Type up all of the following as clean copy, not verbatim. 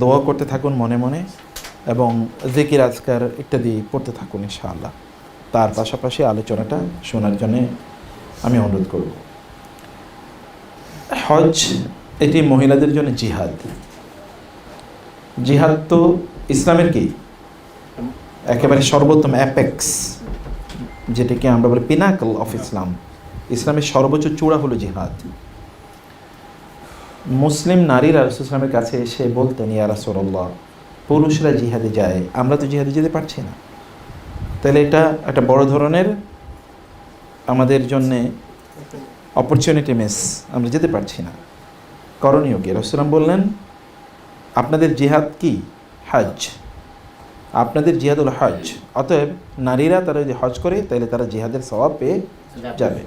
দোয়া করতে থাকুন মনে মনে এবং জিকির আজকার ইত্যাদি পড়তে থাকুন ইনশাআল্লাহ। তার পাশাপাশি আলোচনাটা শোনার জন্যে আমি অনুরোধ করব। হজ এটি মহিলাদের জন্য জিহাদ। জিহাদ তো ইসলামের কি একেবারে সর্বোত্তম অ্যাপেক্স, যেটাকে আমরা বলি পিনাকল অফ ইসলাম। ইসলামের সর্বোচ্চ চূড়া হলো জিহাদ। মুসলিম নারীরা রাসূল ইসলামের কাছে এসে বলতেন, ইয়া রাসূলুল্লাহ, পুরুষরা জিহাদে যায়, আমরা তো জিহাদে যেতে পারছি না, তাহলে এটা একটা বড় ধরনের আমাদের জন্যে অপরচুনিটি মিস, আমরা যেতে পারছি না, করণীয় কি? রাসূল বললেন, আপনাদের জিহাদ কি? হজ। আপনাদের জিহাদ হলো হজ। অতএব নারীরা তারা যদি হজ করে তাহলে তারা জিহাদের সওয়াব পেয়ে যাবে।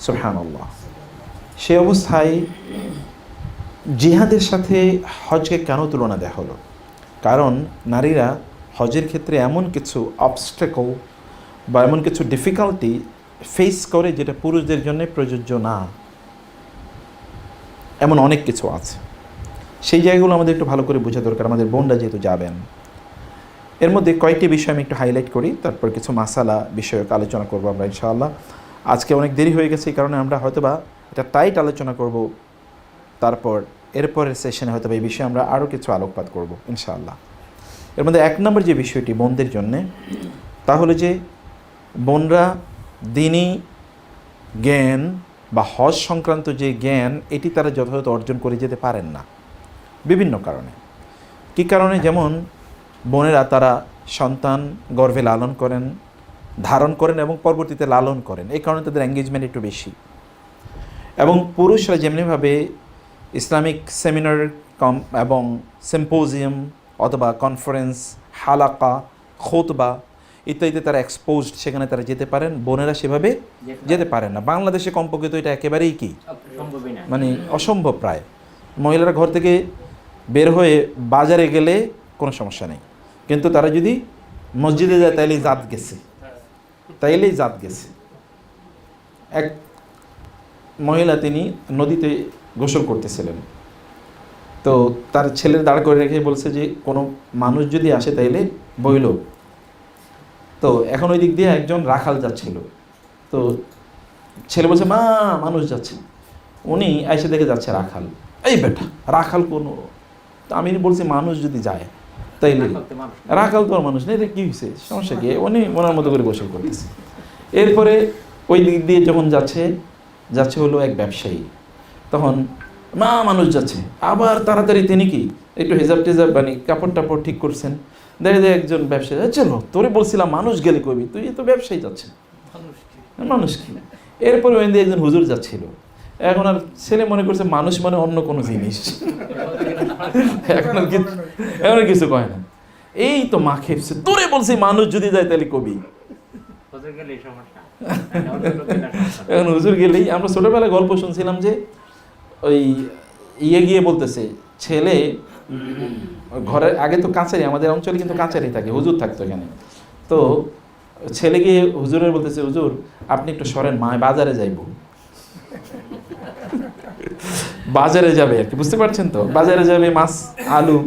সুবহানাল্লাহ। সে অবস্থায় জিহাদের সাথে হজকে কেন তুলনা দেওয়া হলো? কারণ নারীরা হজের ক্ষেত্রে এমন কিছু অবস্ট্যাকল বা এমন কিছু ডিফিকাল্টি ফেস করে যেটা পুরুষদের জন্য প্রযোজ্য না। এমন অনেক কিছু আছে, সেই জায়গাগুলো আমাদের একটু ভালো করে বোঝা দরকার, আমাদের বোনরা যেহেতু যাবেন। এর মধ্যে কয়েকটি বিষয় আমি একটু হাইলাইট করি, তারপর কিছু মাসালা বিষয়ক আলোচনা করবো আমরা ইনশাআল্লাহ। আজকে অনেক দেরি হয়ে গেছে, এই কারণে আমরা হয়তোবা এটা টাইট আলোচনা করব, তারপর এরপরের সেশনে হয়তো এই বিষয়ে আমরা আরও কিছু আলোকপাত করব ইনশাআল্লাহ। এর মধ্যে এক নম্বর যে বিষয়টি বোনদের জন্যে, তা হলো যে বোনরা দ্বীনি জ্ঞান বা হজ সংক্রান্ত যে জ্ঞান, এটি তারা যথাযথ অর্জন করে যেতে পারেন না বিভিন্ন কারণে। কী কারণে? যেমন বোনেরা তারা সন্তান গর্ভে লালন করেন, ধারণ করেন এবং পরবর্তীতে লালন করেন, এই কারণে তাদের এঙ্গেজমেন্ট একটু বেশি। এবং পুরুষরা যেমনিভাবে ইসলামিক সেমিনার এবং সিম্পোজিয়াম অথবা কনফারেন্স, হালাকা, খুতবা ইত্যাদিতে তারা এক্সপোজড, সেখানে তারা যেতে পারেন, বোনেরা সেভাবে যেতে পারেন না। বাংলাদেশে কমপক্ষে তো এটা একেবারেই কি মানে অসম্ভব প্রায়। মহিলারা ঘর থেকে বের হয়ে বাজারে গেলে কোনো সমস্যা নেই, কিন্তু তারা যদি মসজিদে যায় তাইলেই জাত গেছে। এক মহিলা, তিনি নদীতে গোসল করতেছিলেন, তো তার ছেলের দাঁড় করে রেখে বলছে যে কোনো মানুষ যদি আসে তাইলে বইল। তো এখন ওই দিক দিয়ে একজন রাখাল যাচ্ছিল, তো ছেলে বলছে, মা মানুষ যাচ্ছে। উনি এসে দেখে যাচ্ছে রাখাল। এই বেটা, রাখাল কোনো? তো আমি বলছি মানুষ যদি যায় তাইলে, রাখাল তো আর মানুষ নেই, এটা কী হয়েছে, সমস্যা কি? উনি ওনার মতো করে গোসল করতেছে। এরপরে ওই দিক দিয়ে যখন যাচ্ছে হলো এক ব্যবসায়ী, তখন মা মানুষ যাচ্ছে, আবার তাড়াতাড়ি তিনি কি একটু হেজাব টেজাব মানে কাপড় টাপড় ঠিক করছেন, দেখে একজন ব্যবসায়ী, চলো তোরে বলছিলাম মানুষ গেলে কবি, তুই তো ব্যবসায়ী যাচ্ছে, মানুষ কি? এরপরে ওই দিয়ে একজন হুজুর যাচ্ছিল, এখন আর ছেলে মনে করছে মানুষ মানে অন্য কোনো জিনিস, এখন আর কিছু কয় না, এই তো মা খেপছে, তোরে বলছি মানুষ যদি যায় তাহলে কবি। এখন হুজুর গেলেই, আমরা ছোটবেলায় গল্প শুনছিলাম যে ওই গিয়ে বলতেছে, ছেলে ঘরের আগে তো কাছারি, আমাদের অঞ্চলে কিন্তু কাছারি থাকে, হুজুর থাকতো এখানে, তো ছেলে গিয়ে হুজুরের বলতেছে, হুজুর আপনি একটু সরেন, মা বাজারে যাইব। বাজারে যাবে আর কি, বুঝতে পারছেন তো, বাজারে যাবে, মাছ, আলু,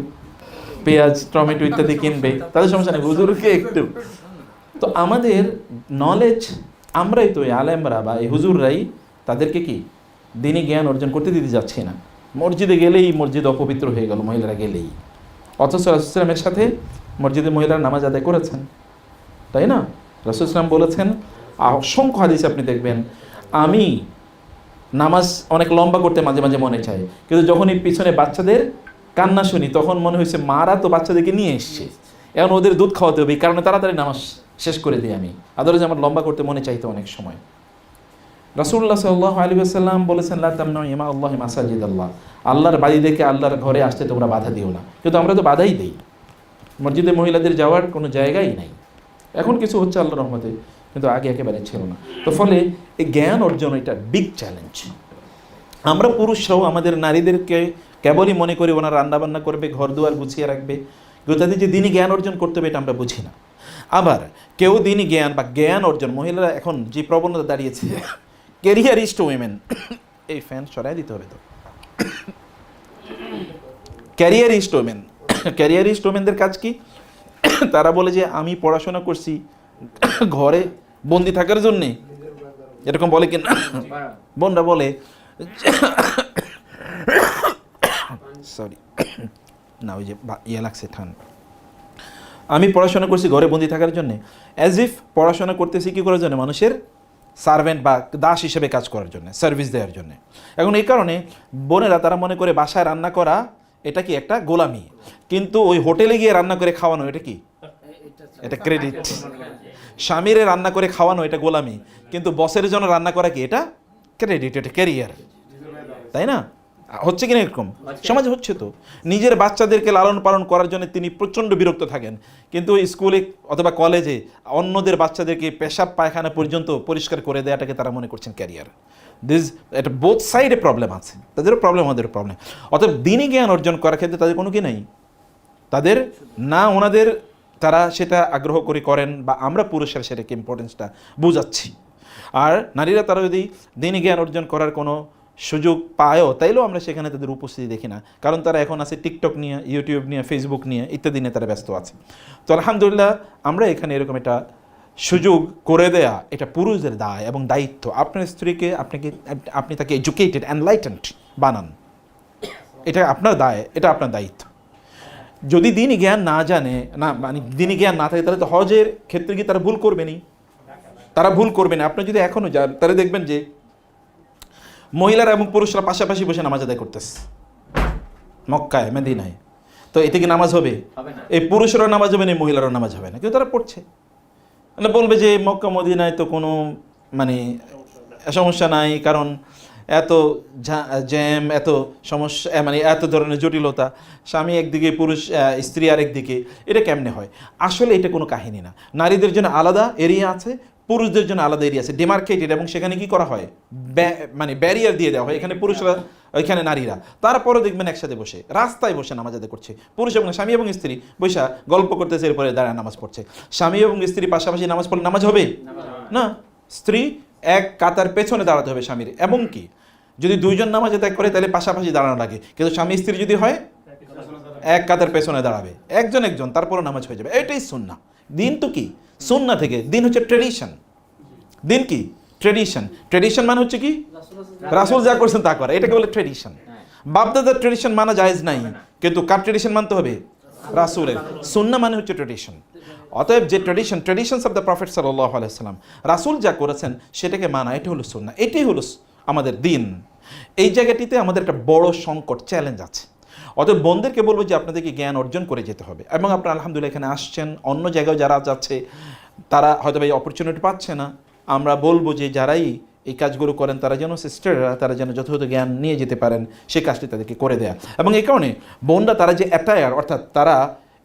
পেঁয়াজ, টমেটো ইত্যাদি কিনবে, তাদের সমস্যা নেই, হুজুরকে একটু। তো আমাদের নলেজ, আমরাই তো আলেমরা বা এই হুজুররাই তাদেরকে কি দ্বীনি জ্ঞান অর্জন করতে দিতে যাচ্ছে না। মসজিদে গেলেই মসজিদ অপবিত্র হয়ে গেল মহিলারা গেলেই, অথচ রাসূল ইসলামের সাথে মসজিদে মহিলারা নামাজ আদায় করেছেন, তাই না? রাসূল ইসলাম বলেছেন, অসংখ্য হাদিস আপনি দেখবেন, আমি নামাজ অনেক লম্বা করতে মাঝে মাঝে মনে চায়, কিন্তু যখনই পিছনে বাচ্চাদের কান্না শুনি তখন মনে হয়েছে মারা তো বাচ্চাদেরকে নিয়ে এসছে, এখন ওদের দুধ খাওয়াতে হবে, এই কারণে তাড়াতাড়ি নামাজ শেষ করে দিই আমি, আদারওয়াইজ আমার লম্বা করতে মনে চাইতো অনেক সময়। রাসূলুল্লাহ সাল্লাল্লাহু আলাইহি ওয়াসাল্লাম বলেছেন, লা তামনাউ ইমা আল্লাহি মাসাজিদাল্লাহ, আল্লাহর বাড়িদেরকে আল্লাহর ঘরে আসতে তোমরা বাধা দিও না। কিন্তু আমরা তো বাধাই দিই, মসজিদে মহিলাদের যাওয়ার কোনো জায়গাই নাই। এখন কিছু হচ্ছে আল্লাহর রহমতে, কিন্তু আগে একেবারে ছিল না। তো ফলে এই জ্ঞান অর্জন এটা বিগ চ্যালেঞ্জ। আমরা পুরুষরাও আমাদের নারীদেরকে কেবলই মনে করি ওনারা রান্নাবান্না করবে, ঘর দুয়ার গুছিয়ে রাখবে, কিন্তু তাদের যে দ্বীনি জ্ঞান অর্জন করতে হবে এটা আমরা বুঝি না। আবার কেউ দ্বীনি জ্ঞান বা জ্ঞান অর্জন, মহিলারা এখন যে প্রবণতা দাঁড়িয়েছে, ক্যারিয়ারিস্ট উইমেন, এই ফ্যান সরাই দিতে হবে তো, ক্যারিয়ারিস্ট ওমেন, ক্যারিয়ারিস্ট ওমেনদের কাজ কি? তারা বলে যে আমি পড়াশোনা করছি ঘরে বন্দি থাকার জন্যে, এরকম বলে কিনা বোনরা বলে, সরি না ওই যে ইয়ে লাগছে ঠান্ডা, আমি পড়াশোনা করছি ঘরে বন্দি থাকার জন্যে, অ্যাজ ইফ পড়াশোনা করতেছি কী করার জন্য? মানুষের সার্ভেন্ট বা দাস হিসেবে কাজ করার জন্য, সার্ভিস দেওয়ার জন্য। এখন এই কারণে বোনেরা তারা মনে করে বাসায় রান্না করা এটা কি একটা গোলামি, কিন্তু ওই হোটেলে গিয়ে রান্না করে খাওয়ানো এটা কি? এটা ক্রেডিট। স্বামীরে রান্না করে খাওয়ানো এটা গোলামি, কিন্তু বসের জন্য রান্না করা কি? এটা ক্রেডিট, এটা ক্যারিয়ার, তাই না? হচ্ছে কিনা এরকম সমাজে? হচ্ছে তো। নিজের বাচ্চাদেরকে লালন পালন করার জন্য তিনি প্রচণ্ড বিরক্ত থাকেন, কিন্তু স্কুলে অথবা কলেজে অন্যদের বাচ্চাদেরকে পেশাব পায়খানা পর্যন্ত পরিষ্কার করে দেওয়াটাকে তারা মনে করছেন ক্যারিয়ার। এটা বোথ সাইডে প্রবলেম আছে, তাদেরও প্রবলেম আমাদেরও প্রবলেম। অতএব দিনই জ্ঞান অর্জন করার ক্ষেত্রে তাদের কোনো কি নাই, তাদের না ওনাদের তারা সেটা আগ্রহ করে করেন বা আমরা পুরুষেরা সেটাকে ইম্পর্টেন্সটা বুঝাচ্ছি। আর নারীরা তারা যদি দিনই জ্ঞান অর্জন করার কোনো সুযোগ পায়ও তাইলেও আমরা সেখানে তাদের উপস্থিতি দেখি না, কারণ তারা এখন আছে টিকটক নিয়ে, ইউটিউব নিয়ে, ফেসবুক নিয়ে ইত্যাদি নিয়ে তারা ব্যস্ত আছে। তো আলহামদুলিল্লাহ আমরা এখানে এরকম একটা সুযোগ করে দেয়া এটা পুরুষদের দায় এবং দায়িত্ব। আপনার স্ত্রীকে আপনি তাকে এডুকেটেড এনলাইটেন্ড বানান, এটা আপনার দায়, এটা আপনার দায়িত্ব। যদি দিনই জ্ঞান না জানে না, মানে দিনই জ্ঞান না থাকে, তাহলে তো হজের ক্ষেত্রে কি তারা ভুল করবেনই, তারা ভুল করবেন। আপনি যদি এখনও যান তাহলে দেখবেন যে মহিলারা এবং পুরুষরা পাশাপাশি বসে নামাজ আদায় করতেছে মক্কায়, মদিনায়। তো এতে কি নামাজ হবে? এই পুরুষরাও নামাজ হবে না, মহিলারাও নামাজ হবে না, কিন্তু তারা পড়ছে। মানে বলবে যে মক্কা মদিনায় তো কোনো মানে সমস্যা নাই, কারণ এত জ্যাম, এত সমস্যা, মানে এত ধরনের জটিলতা, স্বামী একদিকে পুরুষ স্ত্রী আরেকদিকে, এটা কেমনে হয়? আসলে এটা কোনো কাহিনী না। নারীদের জন্য আলাদা এরিয়া আছে, পুরুষদের জন্য আলাদা এরিয়া আছে, ডিমার্কেটেড, এবং সেখানে কি করা হয়? মানে ব্যারিয়ার দিয়ে দেওয়া হয়, এখানে পুরুষরা ওইখানে নারীরা। তারপরও দেখবেন একসাথে বসে রাস্তায় বসে নামাজ আদায় করছে, পুরুষ এবং স্বামী এবং স্ত্রী বৈশা গল্প করতেছে, এরপরে দাঁড়ায় নামাজ পড়ছে। স্বামী এবং স্ত্রী পাশাপাশি নামাজ পড়লে নামাজ হবে না, স্ত্রী এক কাতার পেছনে দাঁড়াতে হবে স্বামীর। এবং কি যদি দুইজন নামাজ আদায় করে তাহলে পাশাপাশি দাঁড়ানো লাগে, কিন্তু স্বামী স্ত্রী যদি হয় এক কাতার পেছনে দাঁড়াবে, একজন একজন, তারপরও নামাজ হয়ে যাবে। এটাই সুন্নাহ। দিন তো কি সুন্নাহ থেকে, দিন হচ্ছে ট্রেডিশন। দিন কি ট্রেডিশন, ট্রেডিশন মানে হচ্ছে কি রাসূল যা করছেন তা করা, এটাকে বলে ট্রেডিশন। বাপদাদার ট্রেডিশন মানা জায়েজ নাই, কিন্তু কার ট্রেডিশন মানতে হবে? রাসূলের। সুন্নাহ মানে হচ্ছে ট্রেডিশন। অতএব যে ট্রেডিশনস অফ দ্য প্রফেট সাল্লাল্লাহু আলাইহি ওয়াসাল্লাম, রাসূল যা করেছেন সেটাকে মানা, এটা হলো সুন্নাহ, এটাই হলো আমাদের দিন। এই জায়গাটিতে আমাদের একটা বড় সংকট, চ্যালেঞ্জ আছে। অতএব বোনদেরকে বলবো যে আপনাদেরকে জ্ঞান অর্জন করে যেতে হবে। এবং আপনারা আলহামদুলিল্লাহ এখানে আসছেন, অন্য জায়গায় যারা যাচ্ছে তারা হয়তো এই অপরচুনিটি পাচ্ছে না। আমরা বলবো যে যারাই এই কাজগুলো করেন তারা যেন সিস্টাররা তারা যেন যথাযথ জ্ঞান নিয়ে যেতে পারেন, সেই কাজটি তাদেরকে করে দেয়া। এবং এই কারণে বোনরা তারা যে অ্যাটায়ার, অর্থাৎ তারা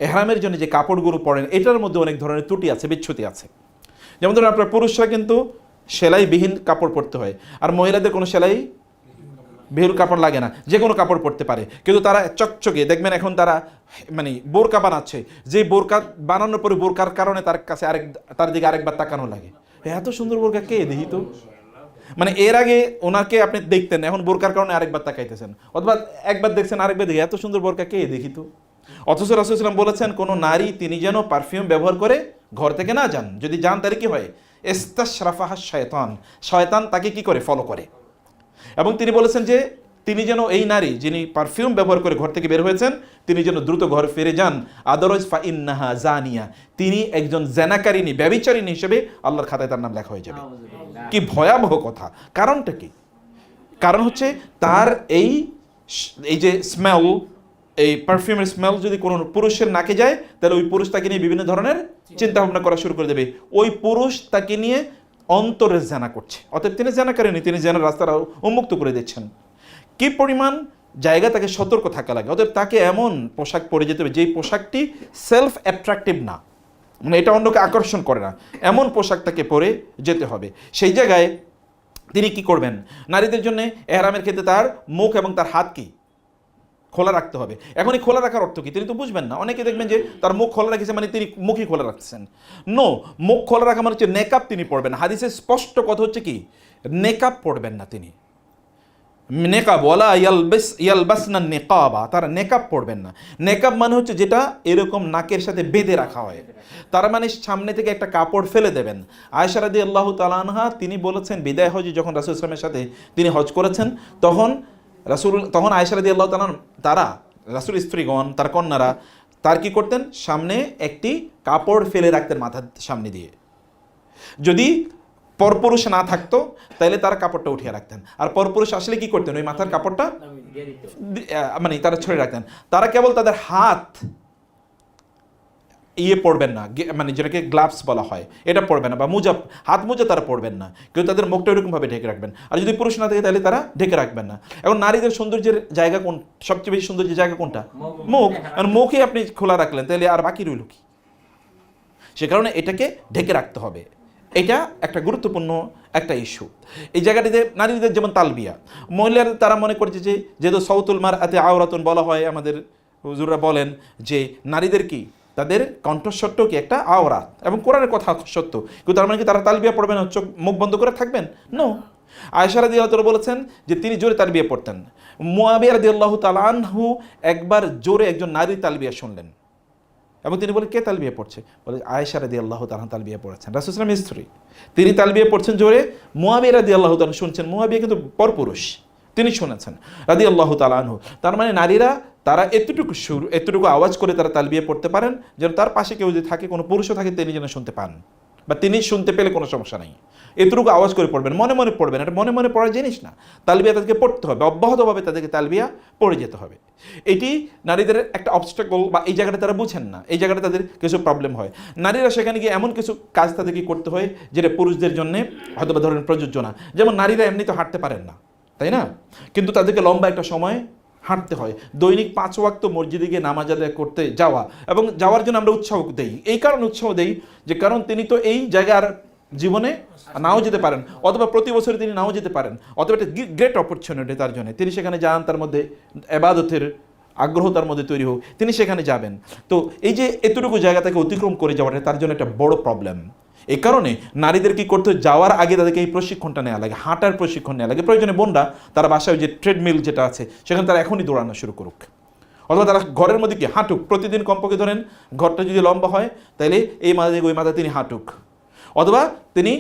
এহরামের জন্য যে কাপড়গুলো পরেন, এটার মধ্যে অনেক ধরনের ত্রুটি আছে, বিচ্যুতি আছে। যেমন ধরুন আপনার পুরুষরা কিন্তু সেলাইবিহীন কাপড় পরতে হয়, আর মহিলাদের কোনো সেলাই বিহুর কাপড় লাগে না, যে কোনো কাপড় পরতে পারে, কিন্তু তারা চকচকে দেখবেন এখন তারা মানে বোরকা বানাচ্ছে, যে বোরকা বানানোর পরে বোরকার কারণে তার কাছে তার দিকে আরেকবার তাকানো লাগে, এত সুন্দর বোরকা কে দেখি তো। মানে এর আগে ওনাকে আপনি দেখতেন, এখন বোরকার কারণে আরেকবার তাকাইতেছেন, অথবা একবার দেখছেন আরেকবার দেখি এত সুন্দর বোরকা কে দেখি তো। অথচ রাসূল সাল্লাল্লাহু আলাইহি ওয়াসাল্লাম বলেছেন কোনো নারী তিনি যেন পারফিউম ব্যবহার করে ঘর থেকে না যান, যদি যান তাহলে কি হয়? ইস্তাশরাফাহা শায়তান, শয়তান তাকে কি করে? ফলো করে। এবং তিনি বলেছেন যে তিনি যেন, এই নারী যিনি পারফিউম ব্যবহার করে ঘর থেকে বের হয়েছেন, তিনি যেন দ্রুত ঘর ফিরে যান, আদারওয়াইজ ফা ইন্নাহা জানিয়া, তিনি একজন জেনাকারিনী, ব্যভিচারিণী হিসেবে আল্লাহর খাতায় তার নাম লেখা হয়ে যাবে। কি ভয়াবহ কথা! কারণটা কি? কারণ হচ্ছে তার এই যে স্মেল, এই পারফিউমের স্মেল যদি কোনো পুরুষের নাকে যায়, তাহলে ওই পুরুষ তাকে নিয়ে বিভিন্ন ধরনের চিন্তা ভাবনা করা শুরু করে দেবে। ওই পুরুষ তাকে নিয়ে অন্তরের জেনা করছে, অতএব তিনি জেনা করেনি, তিনি জেনার রাস্তাটা উন্মুক্ত করে দিচ্ছেন। কি পরিমাণ জায়গা তাকে সতর্ক থাকা লাগে। অতএব তাকে এমন পোশাক পরে যেতে হবে যেই পোশাকটি সেলফ অ্যাট্রাকটিভ না, মানে এটা অন্যকে আকর্ষণ করে না, এমন পোশাক তাকে পরে যেতে হবে। সেই জায়গায় তিনি কি করবেন? নারীদের জন্য এহরামের ক্ষেত্রে তার মুখ এবং তার হাত কি খোলা রাখতে হবে। এখন এই খোলা রাখার অর্থ কি তিনি তো বুঝবেন না। অনেকে দেখবেন যে তার মুখ খোলা রাখছে মানে তিনি মুখই খোলা রাখছেন। নো, মুখ খোলা রাখা মানে হচ্ছে নেকাব তিনি পড়বেন। হাদিসের স্পষ্ট কথা হচ্ছে কি নেকাব পড়বেন না তিনি। নেকাব ওয়ালা ইয়ালবাসনা নেকাবা, তারা নেকাব পড়বেন না। নেকাব মানে হচ্ছে যেটা এরকম নাকের সাথে বেঁধে রাখা হয়, তার মানে সামনে থেকে একটা কাপড় ফেলে দেবেন। আয়েশা রাদিয়াল্লাহু তাআলা আনহা তিনি বলেছেন বিদায় হজে যখন রাসূল সাল্লাল্লাহু আলাইহি ওয়াসাল্লামের সাথে তিনি হজ করেছেন, তখন আয়েশা রাদিয়াল্লাহু তাআলা তারা রাসূল স্ত্রীগণ তার কন্যারা তার কি করতেন, সামনে একটি কাপড় ফেলে রাখতেন মাথার সামনে দিয়ে। যদি পরপুরুষ না থাকতো তাহলে তারা কাপড়টা উঠিয়ে রাখতেন, আর পরপুরুষ আসলে কি করতেন, ওই মাথার কাপড়টা মানে তারা ছড়ে রাখতেন। তারা কেবল তাদের হাত পরবেন না, মানে যেটাকে গ্লাভস বলা হয় এটা পরবেন না, বা হাত মোজা তারা পরবেন না, কিন্তু তাদের মুখটা এরকমভাবে ঢেকে রাখবেন। আর যদি পুরুষ না থাকে তাহলে তারা ঢেকে রাখবেন না। এখন নারীদের সৌন্দর্যের জায়গা কোন, সবচেয়ে বেশি সৌন্দর্যের জায়গা কোনটা? মুখ। আর মুখে আপনি খোলা রাখলেন তাহলে আর বাকি রইল কি? সে কারণে এটাকে ঢেকে রাখতে হবে। এটা একটা গুরুত্বপূর্ণ একটা ইস্যু। এই জায়গাটিতে নারীদের যেমন তালবিয়া, মহিলারা তারা মনে করছে যে যেহেতু সৌতুল মারআতি আওরাতুন বলা হয়, আমাদের হুজুররা বলেন যে নারীদের কি তাদের কণ্ঠস্বরটাও কি একটা আওরাত, এবং কোরআনের কথা সত্য, কিন্তু তার মানে কি তারা তালবিয়া পড়বেন চোখ মুখ বন্ধ করে থাকবেন? নো। আয়েশা রাদিয়াল্লাহু তাআলা বলেছেন যে তিনি জোরে তালবিয়া পড়তেন। মুআবিয়া রাদিয়াল্লাহু তাআলা আনহু একবার জোরে একজন নারী তালবিয়া শুনলেন এবং তিনি বলেন কে তালবিয়া পড়ছে? বলে আয়েশা রাদিয়াল্লাহু তাআলা তালবিয়া পড়েছেন, রাসূল সাল্লাল্লাহু আলাইহি ওয়াসাল্লামের স্ত্রী, তিনি তালবিয়া পড়ছেন জোরে। মুআবিয়া রাদিয়াল্লাহু তাআলা শুনছেন, মুআবিয়া কিন্তু পরপুরুষ, তিনি শুনেছেন রাদিয়াল্লাহু তাআলা আনহু। তার মানে নারীরা তারা এতটুকু আওয়াজ করে তারা তালবিয়া পড়তে পারেন যেন তার পাশে কেউ যদি থাকে, কোনো পুরুষও থাকে, তিনি যেন শুনতে পান, বা তিনি শুনতে পেলে কোনো সমস্যা নেই। এতটুকু আওয়াজ করে পড়বেন, মনে মনে পড়বেন, এটা মনে মনে পড়ার জিনিস না। তালবিয়া তাদেরকে পড়তে হবে, অব্যাহতভাবে তাদেরকে তালবিয়া পড়ে যেতে হবে। এটি নারীদের একটা অবস্ট্রাকল, বা এই জায়গাটা তারা বুঝেন না, এই জায়গাটা তাদের কিছু প্রবলেম হয়। নারীরা সেখানে গিয়ে এমন কিছু কাজ তাদেরকে করতে হয় যেটা পুরুষদের জন্য হয়তো বা ধরেন প্রযোজ্য না। যেমন নারীরা এমনি তো হাঁটতে পারেন না, তাই না? কিন্তু তাদেরকে লম্বা একটা সময় হাঁটতে হয়। দৈনিক 5 ওয়াক্ত মসজিদে গিয়ে নামাজ আদায় করতে যাওয়া, এবং যাওয়ার জন্য আমরা উৎসাহ দেই। এই কারণে উৎসাহ দেই যে কারণ তিনি তো এই জায়গার জীবনে নাও যেতে পারেন, অথবা প্রতি বছরে তিনি নাও যেতে পারেন, অথবা একটা গ্রেট অপরচুনিটি তার জন্য, তিনি সেখানে যান, তার মধ্যে ইবাদতের আগ্রহ তার মধ্যে তৈরি হোক, তিনি সেখানে যাবেন। তো এই যে এতটুকু জায়গা থেকে অতিক্রম করে যাওয়াটা তার জন্য একটা বড় প্রবলেম। এই কারণে নারীদের কি করতে হয়, যাওয়ার আগে তাদেরকে এই প্রশিক্ষণটা নেওয়া লাগে, হাঁটার প্রশিক্ষণ নেওয়া লাগে। প্রয়োজনে বোনরা তারা বাসায় যে ট্রেডমিল যেটা আছে সেখানে তারা এখনই দৌড়ানো শুরু করুক, অথবা তারা ঘরের মধ্যে কি হাঁটুক। প্রতিদিন কমপক্ষে ধরেন ঘরটা যদি লম্বা হয় তাহলে এই মাথা থেকে ওই মাথা তিনি হাঁটুক, অথবা তিনি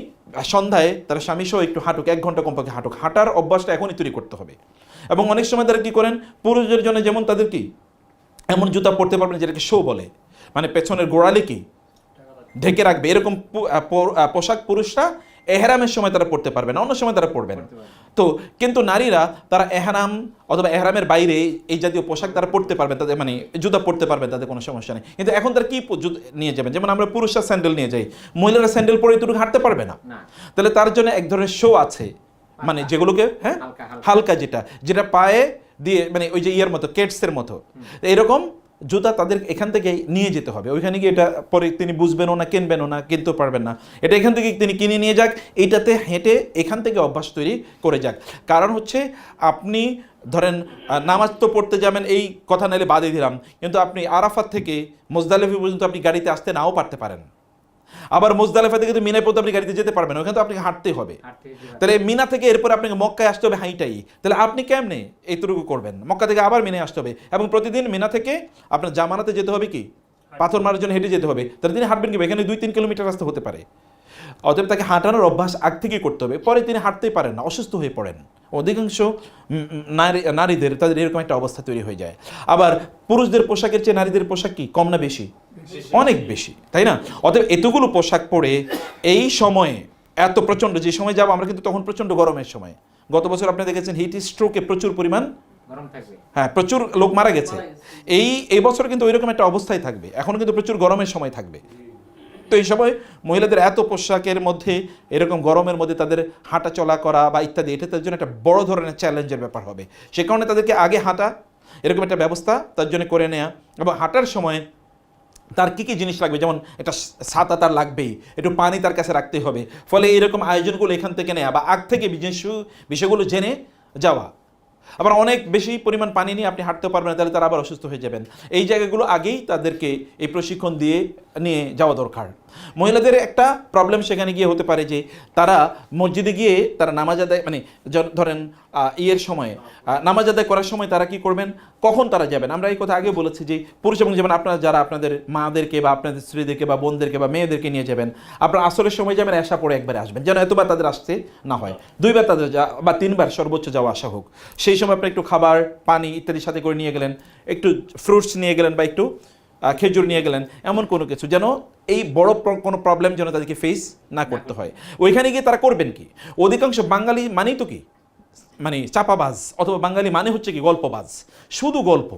সন্ধ্যায় তারা স্বামী সহ একটু হাঁটুক, 1 ঘন্টা কমপক্ষে হাঁটুক। হাঁটার অভ্যাসটা এখনই তৈরি করতে হবে। এবং অনেক সময় তারা কী করেন, পুরুষদের জন্য যেমন তাদের কি এমন জুতা পরতে পারবেন যেটাকে শো বলে, মানে পেছনের গোড়ালি কি ঢেকে রাখবে, এরকম পোশাক পুরুষরা এহরামের সময় তারা পড়তে পারবে না, অন্য সময় তারা পড়বেন। তো কিন্তু নারীরা তারা এহরাম অথবা এহরামের বাইরে এই জাতীয় পোশাক তারা পড়তে পারবেন, তাদের মানে জুতা পড়তে পারবেন, তাদের কোনো সমস্যা নেই। কিন্তু এখন তারা কি নিয়ে যাবেন? যেমন আমরা পুরুষরা স্যান্ডেল নিয়ে যাই, মহিলারা স্যান্ডেল পরে এতটুকু হাঁটতে পারবে না। তাহলে তার জন্য এক ধরনের শো আছে, মানে যেগুলোকে হালকা যেটা পায়ে দিয়ে, মানে ওই যে ইয়ার মতো কেটসের মতো এরকম জুতা তাদের এখান থেকে নিয়ে যেতে হবে। ওইখানে গিয়ে এটা পরে তিনি বুঝবেনও না, কিনবেনও না, কিনতেও পারবেন না। এটা এখান থেকে তিনি কিনে নিয়ে যাক, এইটাতে হেঁটে এখান থেকে অভ্যাস তৈরি করে যাক। কারণ হচ্ছে আপনি ধরেন নামাজ তো পড়তে যাবেন, এই কথা নাইলে বাদে দিলাম, কিন্তু আপনি আরাফাত থেকে মুজদালিফা পর্যন্ত আপনি গাড়িতে আসতে নাও পারতে পারেন। আবার মুজদালিফা থেকে তো মিনায় পর্যন্ত আপনি গাড়িতে যেতে পারবেন, ওখানে তো আপনাকে হাঁটতেই হবে। তাহলে মিনা থেকে এরপরে আপনাকে মক্কায় আসতে হবে হাইটাই, তাহলে আপনি কেমনে এইটুকু করবেন? মক্কা থেকে আবার মিনায় আসতে হবে, এবং প্রতিদিন মিনা থেকে আপনার জামানাতে যেতে হবে কি পাথর মারার জন্য হেঁটে যেতে হবে। তাহলে তিনি হাঁটবেন কি? এখানে 2-3 কিলোমিটার রাস্তা হতে পারে। অতএব তাকে হাঁটানোর অভ্যাস আগ থেকেই করতে হবে, পরে তিনি হাঁটতেই পারেন না, অসুস্থ হয়ে পড়েন। অধিকাংশ নারীদের তাদের এরকম একটা অবস্থা তৈরি হয়ে যায়। আবার পুরুষদের পোশাকের চেয়ে নারীদের পোশাক কি কম না বেশি? অনেক বেশি, তাই না? অতএব এতগুলো পোশাক পরে এই সময়ে এত প্রচণ্ড, যে সময় যাবো আমরা কিন্তু তখন প্রচণ্ড গরমের সময়। গত বছর আপনি দেখেছেন হিট স্ট্রোকে প্রচুর পরিমাণ, হ্যাঁ প্রচুর লোক মারা গেছে। এই বছর কিন্তু ওইরকম একটা অবস্থায় থাকবে, এখন কিন্তু প্রচুর গরমের সময় থাকবে। তো এই সময় মহিলাদের এত পোশাকের মধ্যে এরকম গরমের মধ্যে তাদের হাঁটা চলা করা বা ইত্যাদি, এটা তাদের জন্য একটা বড় ধরনের চ্যালেঞ্জের ব্যাপার হবে। সে কারণে তাদেরকে আগে হাঁটা এরকম একটা ব্যবস্থা তার জন্য করে নেওয়া, এবং হাঁটার সময় তার কী কী জিনিস লাগবে, যেমন একটা ছাতা তার লাগবেই, একটু পানি তার কাছে রাখতে হবে। ফলে এরকম আয়োজনগুলো এখান থেকে নেওয়া বা আগ থেকে বিষয়গুলো জেনে যাওয়া। আবার অনেক বেশি পরিমাণ পানি নিয়ে আপনি হাঁটতে পারবেন না, তাহলে তারা আবার অসুস্থ হয়ে যাবেন। এই জায়গাগুলো আগেই তাদেরকে এই প্রশিক্ষণ নিয়ে যাওয়া দরকার। মহিলাদের একটা প্রবলেম সেখানে গিয়ে হতে পারে যে তারা মসজিদে গিয়ে তারা নামাজ আদায়, মানে ধরেন ইয়ের সময় নামাজ আদায় করার সময় তারা কি করবেন, কখন তারা যাবেন। আমরা এই কথা আগে বলেছি যে পুরুষ এবং যেমন আপনারা যারা আপনাদের মাদেরকে বা আপনাদের স্ত্রীদেরকে বা বোনদেরকে বা মেয়েদেরকে নিয়ে যাবেন, আপনারা আসরের সময় যাবেন, এসা পরে একবারে আসবেন, যেন এতবার তাদের আসতে না হয়, 2বার তাদের বা 3বার সর্বোচ্চ যাওয়া আসা হোক। সেই সময় আপনি একটু খাবার পানি ইত্যাদির সাথে করে নিয়ে গেলেন, একটু ফ্রুটস নিয়ে গেলেন বা একটু খেজুর নিয়ে গেলেন, এমন কোনো কিছু যেন এই বড় কোনো প্রবলেম যেন তাদেরকে ফেস না করতে হয়। ওইখানে গিয়ে তারা করবেন কি, অধিকাংশ বাঙালি মানেই তো কি, মানে চাপাবাজ, অথবা বাঙালি মানে হচ্ছে কি গল্পবাজ, শুধু গল্প,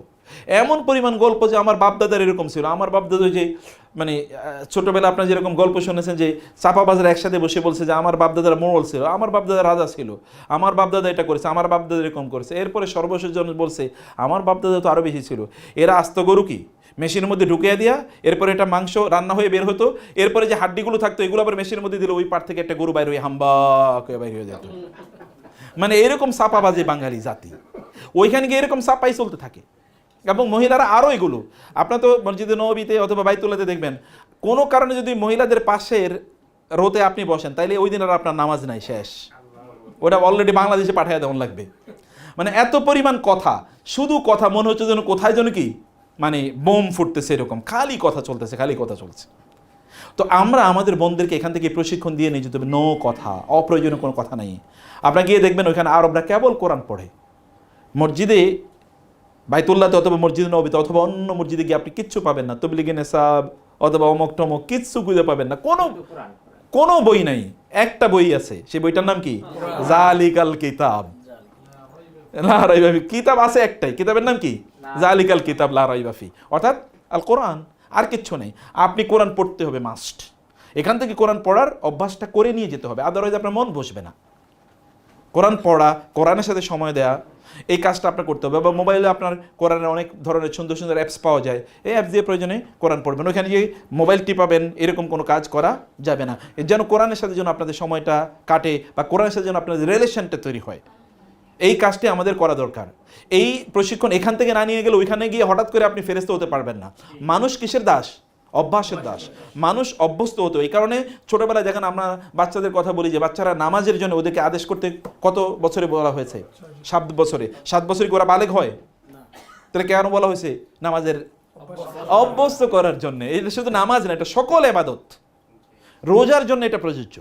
এমন পরিমাণ গল্প যে আমার বাপদাদার এরকম ছিল। আমার বাপদাদা যে মানে ছোটবেলা আপনার যেরকম গল্প শুনেছেন যে চাপাবাজরা একসাথে বসে বলছে যে আমার বাপদাদারা মোড়ল ছিল, আমার বাপদাদা রাজা ছিল, আমার বাপদাদা এটা করেছে, আমার বাপদাদা এরকম করেছে। এরপরে সর্বশেষ জন বলছে আমার বাপদাদা তো আরও বেশি ছিল। এরা আস্ত গরু কি মেশিনের মধ্যে ঢুকিয়ে দিয়া, এরপরে এটা মাংস রান্না হয়ে বের হতো, এরপরে যে হাড্ডিগুলো থাকতো এগুলো আবার মেশিনের মধ্যে দিল, ওই পার থেকে একটা গরু বাইর হয়ে হাম্বা বাইর হয়ে যেত। মানে এরকম সাপাবাজে বাঙালি জাতি, ওইখানে গিয়ে এরকম সাপাই চলতে থাকে। এবং মহিলারা আরও এগুলো, আপনার তো মসজিদে নববীতে অথবা বাইতুল্লাহতে দেখবেন, কোনো কারণে যদি মহিলাদের পাশের রোতে আপনি বসেন, তাইলে ওই দিন আর আপনার নামাজ নাই, শেষ, ওটা অলরেডি বাংলাদেশে পাঠিয়ে দেওয়ান লাগবে। মানে এত পরিমাণ কথা, শুধু কথা, মনে হচ্ছে যেন কোথায় যেন কি মানে বোম ফুটতেছে, এরকম খালি কথা চলতেছে, খালি কথা চলছে। তো আমরা আমাদের বোনদেরকে এখান থেকে প্রশিক্ষণ দিয়ে নিয়ে যেতে হবে, নো কথা, অপ্রয়োজনীয় কোনো কথা নাই। আপনারা গিয়ে দেখবেন ওইখানে আরবরা কেবল কোরআন পড়ে। মসজিদে বাইতুল্লাহতে অথবা মসজিদে নববীতে অথবা অন্য মসজিদে গিয়ে আপনি কিচ্ছু পাবেন না, তবলিগে নেসাব অথবা অমক টমক কিচ্ছু খুঁজে পাবেন না, কোনো বই নাই। একটা বই আছে, সেই বইটার নাম কি, জালিকাল কিতাব লা রাইবা ফি। কিতাব আছে একটাই, কিতাবের নাম কি, জালিকাল কিতাব লা রাইবা ফি, অর্থাৎ আল কোরআন, আর কিচ্ছু নেই। আপনি কোরআন পড়তে হবে মাস্ট, এখান থেকে কোরআন পড়ার অভ্যাসটা করে নিয়ে যেতে হবে, আদারওয়াইজ আপনার মন বসবে না। কোরআন পড়া, কোরআনের সাথে সময় দেয়া, এই কাজটা আপনার করতে হবে। বা মোবাইলে আপনার কোরআনের অনেক ধরনের সুন্দর সুন্দর অ্যাপস পাওয়া যায়, এই অ্যাপস দিয়ে প্রয়োজনে কোরআন পড়বেন। ওইখানে গিয়ে মোবাইল টিপাবেন এরকম কোনো কাজ করা যাবে না। যেন কোরআনের সাথে যেন আপনাদের সময়টা কাটে বা কোরআনের সাথে যেন আপনাদের রিলেশনটা তৈরি হয়, এই কাজটি আমাদের করা দরকার। এই প্রশিক্ষণ এখান থেকে না নিয়ে গেলে ওইখানে গিয়ে হঠাৎ করে আপনি ফেরেশতা হতে পারবেন না। মানুষ কিসের দাস, অভ্যাসের দাস। মানুষ অভ্যস্ত হতো, এই কারণে ছোটবেলায় দেখেন আমরা বাচ্চাদের কথা বলি যে বাচ্চারা নামাজের জন্য ওদেরকে আদেশ করতে কত বছরে বলা হয়েছে, 7 বছরে। 7 বছরে কি ওরা বালেগ হয়? তাহলে কেন বলা হয়েছে? নামাজের অভ্যস্ত করার জন্য। এটা শুধু নামাজ না, এটা সকল ইবাদত, রোজার জন্য এটা প্রযোজ্য,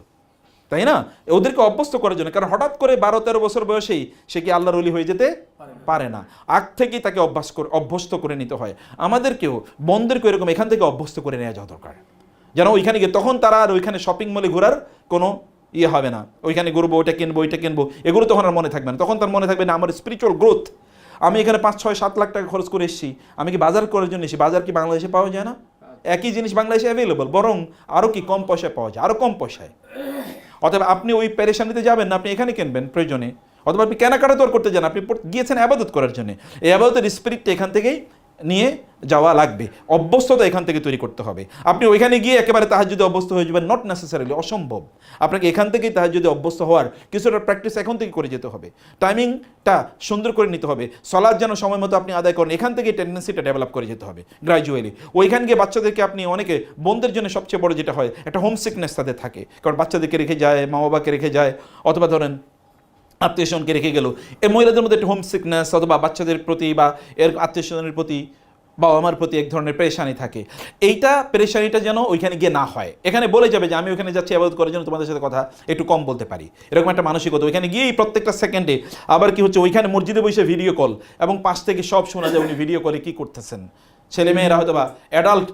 তাই না? ওদেরকে অভ্যস্ত করার জন্য। কারণ হঠাৎ করে 12-13 বছর বয়সেই সে কি আল্লাহর ওলি হয়ে যেতে পারে না, আগ থেকেই তাকে অভ্যস্ত করে নিতে হয়। আমাদেরকেও বোনদেরকে এরকম এখান থেকে অভ্যস্ত করে নেওয়া যাওয়া দরকার, যেন ওইখানে গিয়ে তখন তারা আর ওইখানে শপিং মলে ঘোরার কোনো ইয়ে হবে না। ওইখানে ঘুরবো, ওইটা কিনবো, এগুলো তখন আর মনে থাকবে না। তখন তার মনে থাকবে না আমার স্পিরিচুয়াল গ্রোথ, আমি এখানে 5-6-7 লাখ টাকা খরচ করে এসেছি, আমি কি বাজার করার জন্য এসেছি? বাজার কি বাংলাদেশে পাওয়া যায় না? একই জিনিস বাংলাদেশে অ্যাভেলেবল, বরং আরও কি কম পয়সায় পাওয়া যায়, আরও কম পয়সায়। অথবা আপনি ওই পেরেশানিতে যাবেন না, আপনি এখানে কিনবেন প্রয়োজনে। অথবা আপনি কেনাকাটা তোর করতে যান, আপনি গিয়েছেন আবাদত করার জন্য। এই আবাদতের স্পিরিটটা এখান থেকেই নিয়ে যাওয়া লাগবে, অভ্যস্ততা এখান থেকে তৈরি করতে হবে। আপনি ওইখানে গিয়ে একেবারে তাহাজ্জুদে অভ্যস্ত হয়ে যাবেন, নট নেসেসারিলি, অসম্ভব। আপনাকে এখান থেকেই তাহাজ্জুদে অভ্যস্ত হওয়ার কিছুটা প্র্যাকটিস এখন থেকে করে যেতে হবে। টাইমিংটা সুন্দর করে নিতে হবে, সালাত যেন সময় মতো আপনি আদায় করেন, এখান থেকে টেন্ডেন্সিটা ডেভেলপ করে যেতে হবে গ্র্যাজুয়ালি। ওইখান গিয়ে বাচ্চাদেরকে আপনি অনেকে, বোনদের জন্য সবচেয়ে বড় যেটা হয়, একটা হোম সিকনেস তাদের থাকে, কারণ বাচ্চাদেরকে রেখে যায়, মা বাবাকে রেখে যায়, অথবা ধরেন আত্মীয় স্বজনকে রেখে গেল। এই মহিলাদের মধ্যে একটা হোম সিকনেস অথবা বাচ্চাদের প্রতি বা এর আত্মীয় স্বজনের প্রতি বাবা আমার প্রতি এক ধরনের পেরেশানি থাকে। এইটা পেরেশানিটা যেন ওইখানে গিয়ে না হয়। এখানে বলে যাবে যে আমি ওইখানে যাচ্ছি ইবাদত করার জন্য, তোমাদের সাথে কথা একটু কম বলতে পারি, এরকম একটা মানসিকতা। ওইখানে গিয়েই প্রত্যেকটা সেকেন্ডে আবার কি হচ্ছে, ওইখানে মসজিদে বসে ভিডিও কল, এবং পাশ থেকে সব শোনা যায় উনি ভিডিও কলে কী করতেছেন। ছেলেমেয়েরা হয়তো বা অ্যাডাল্ট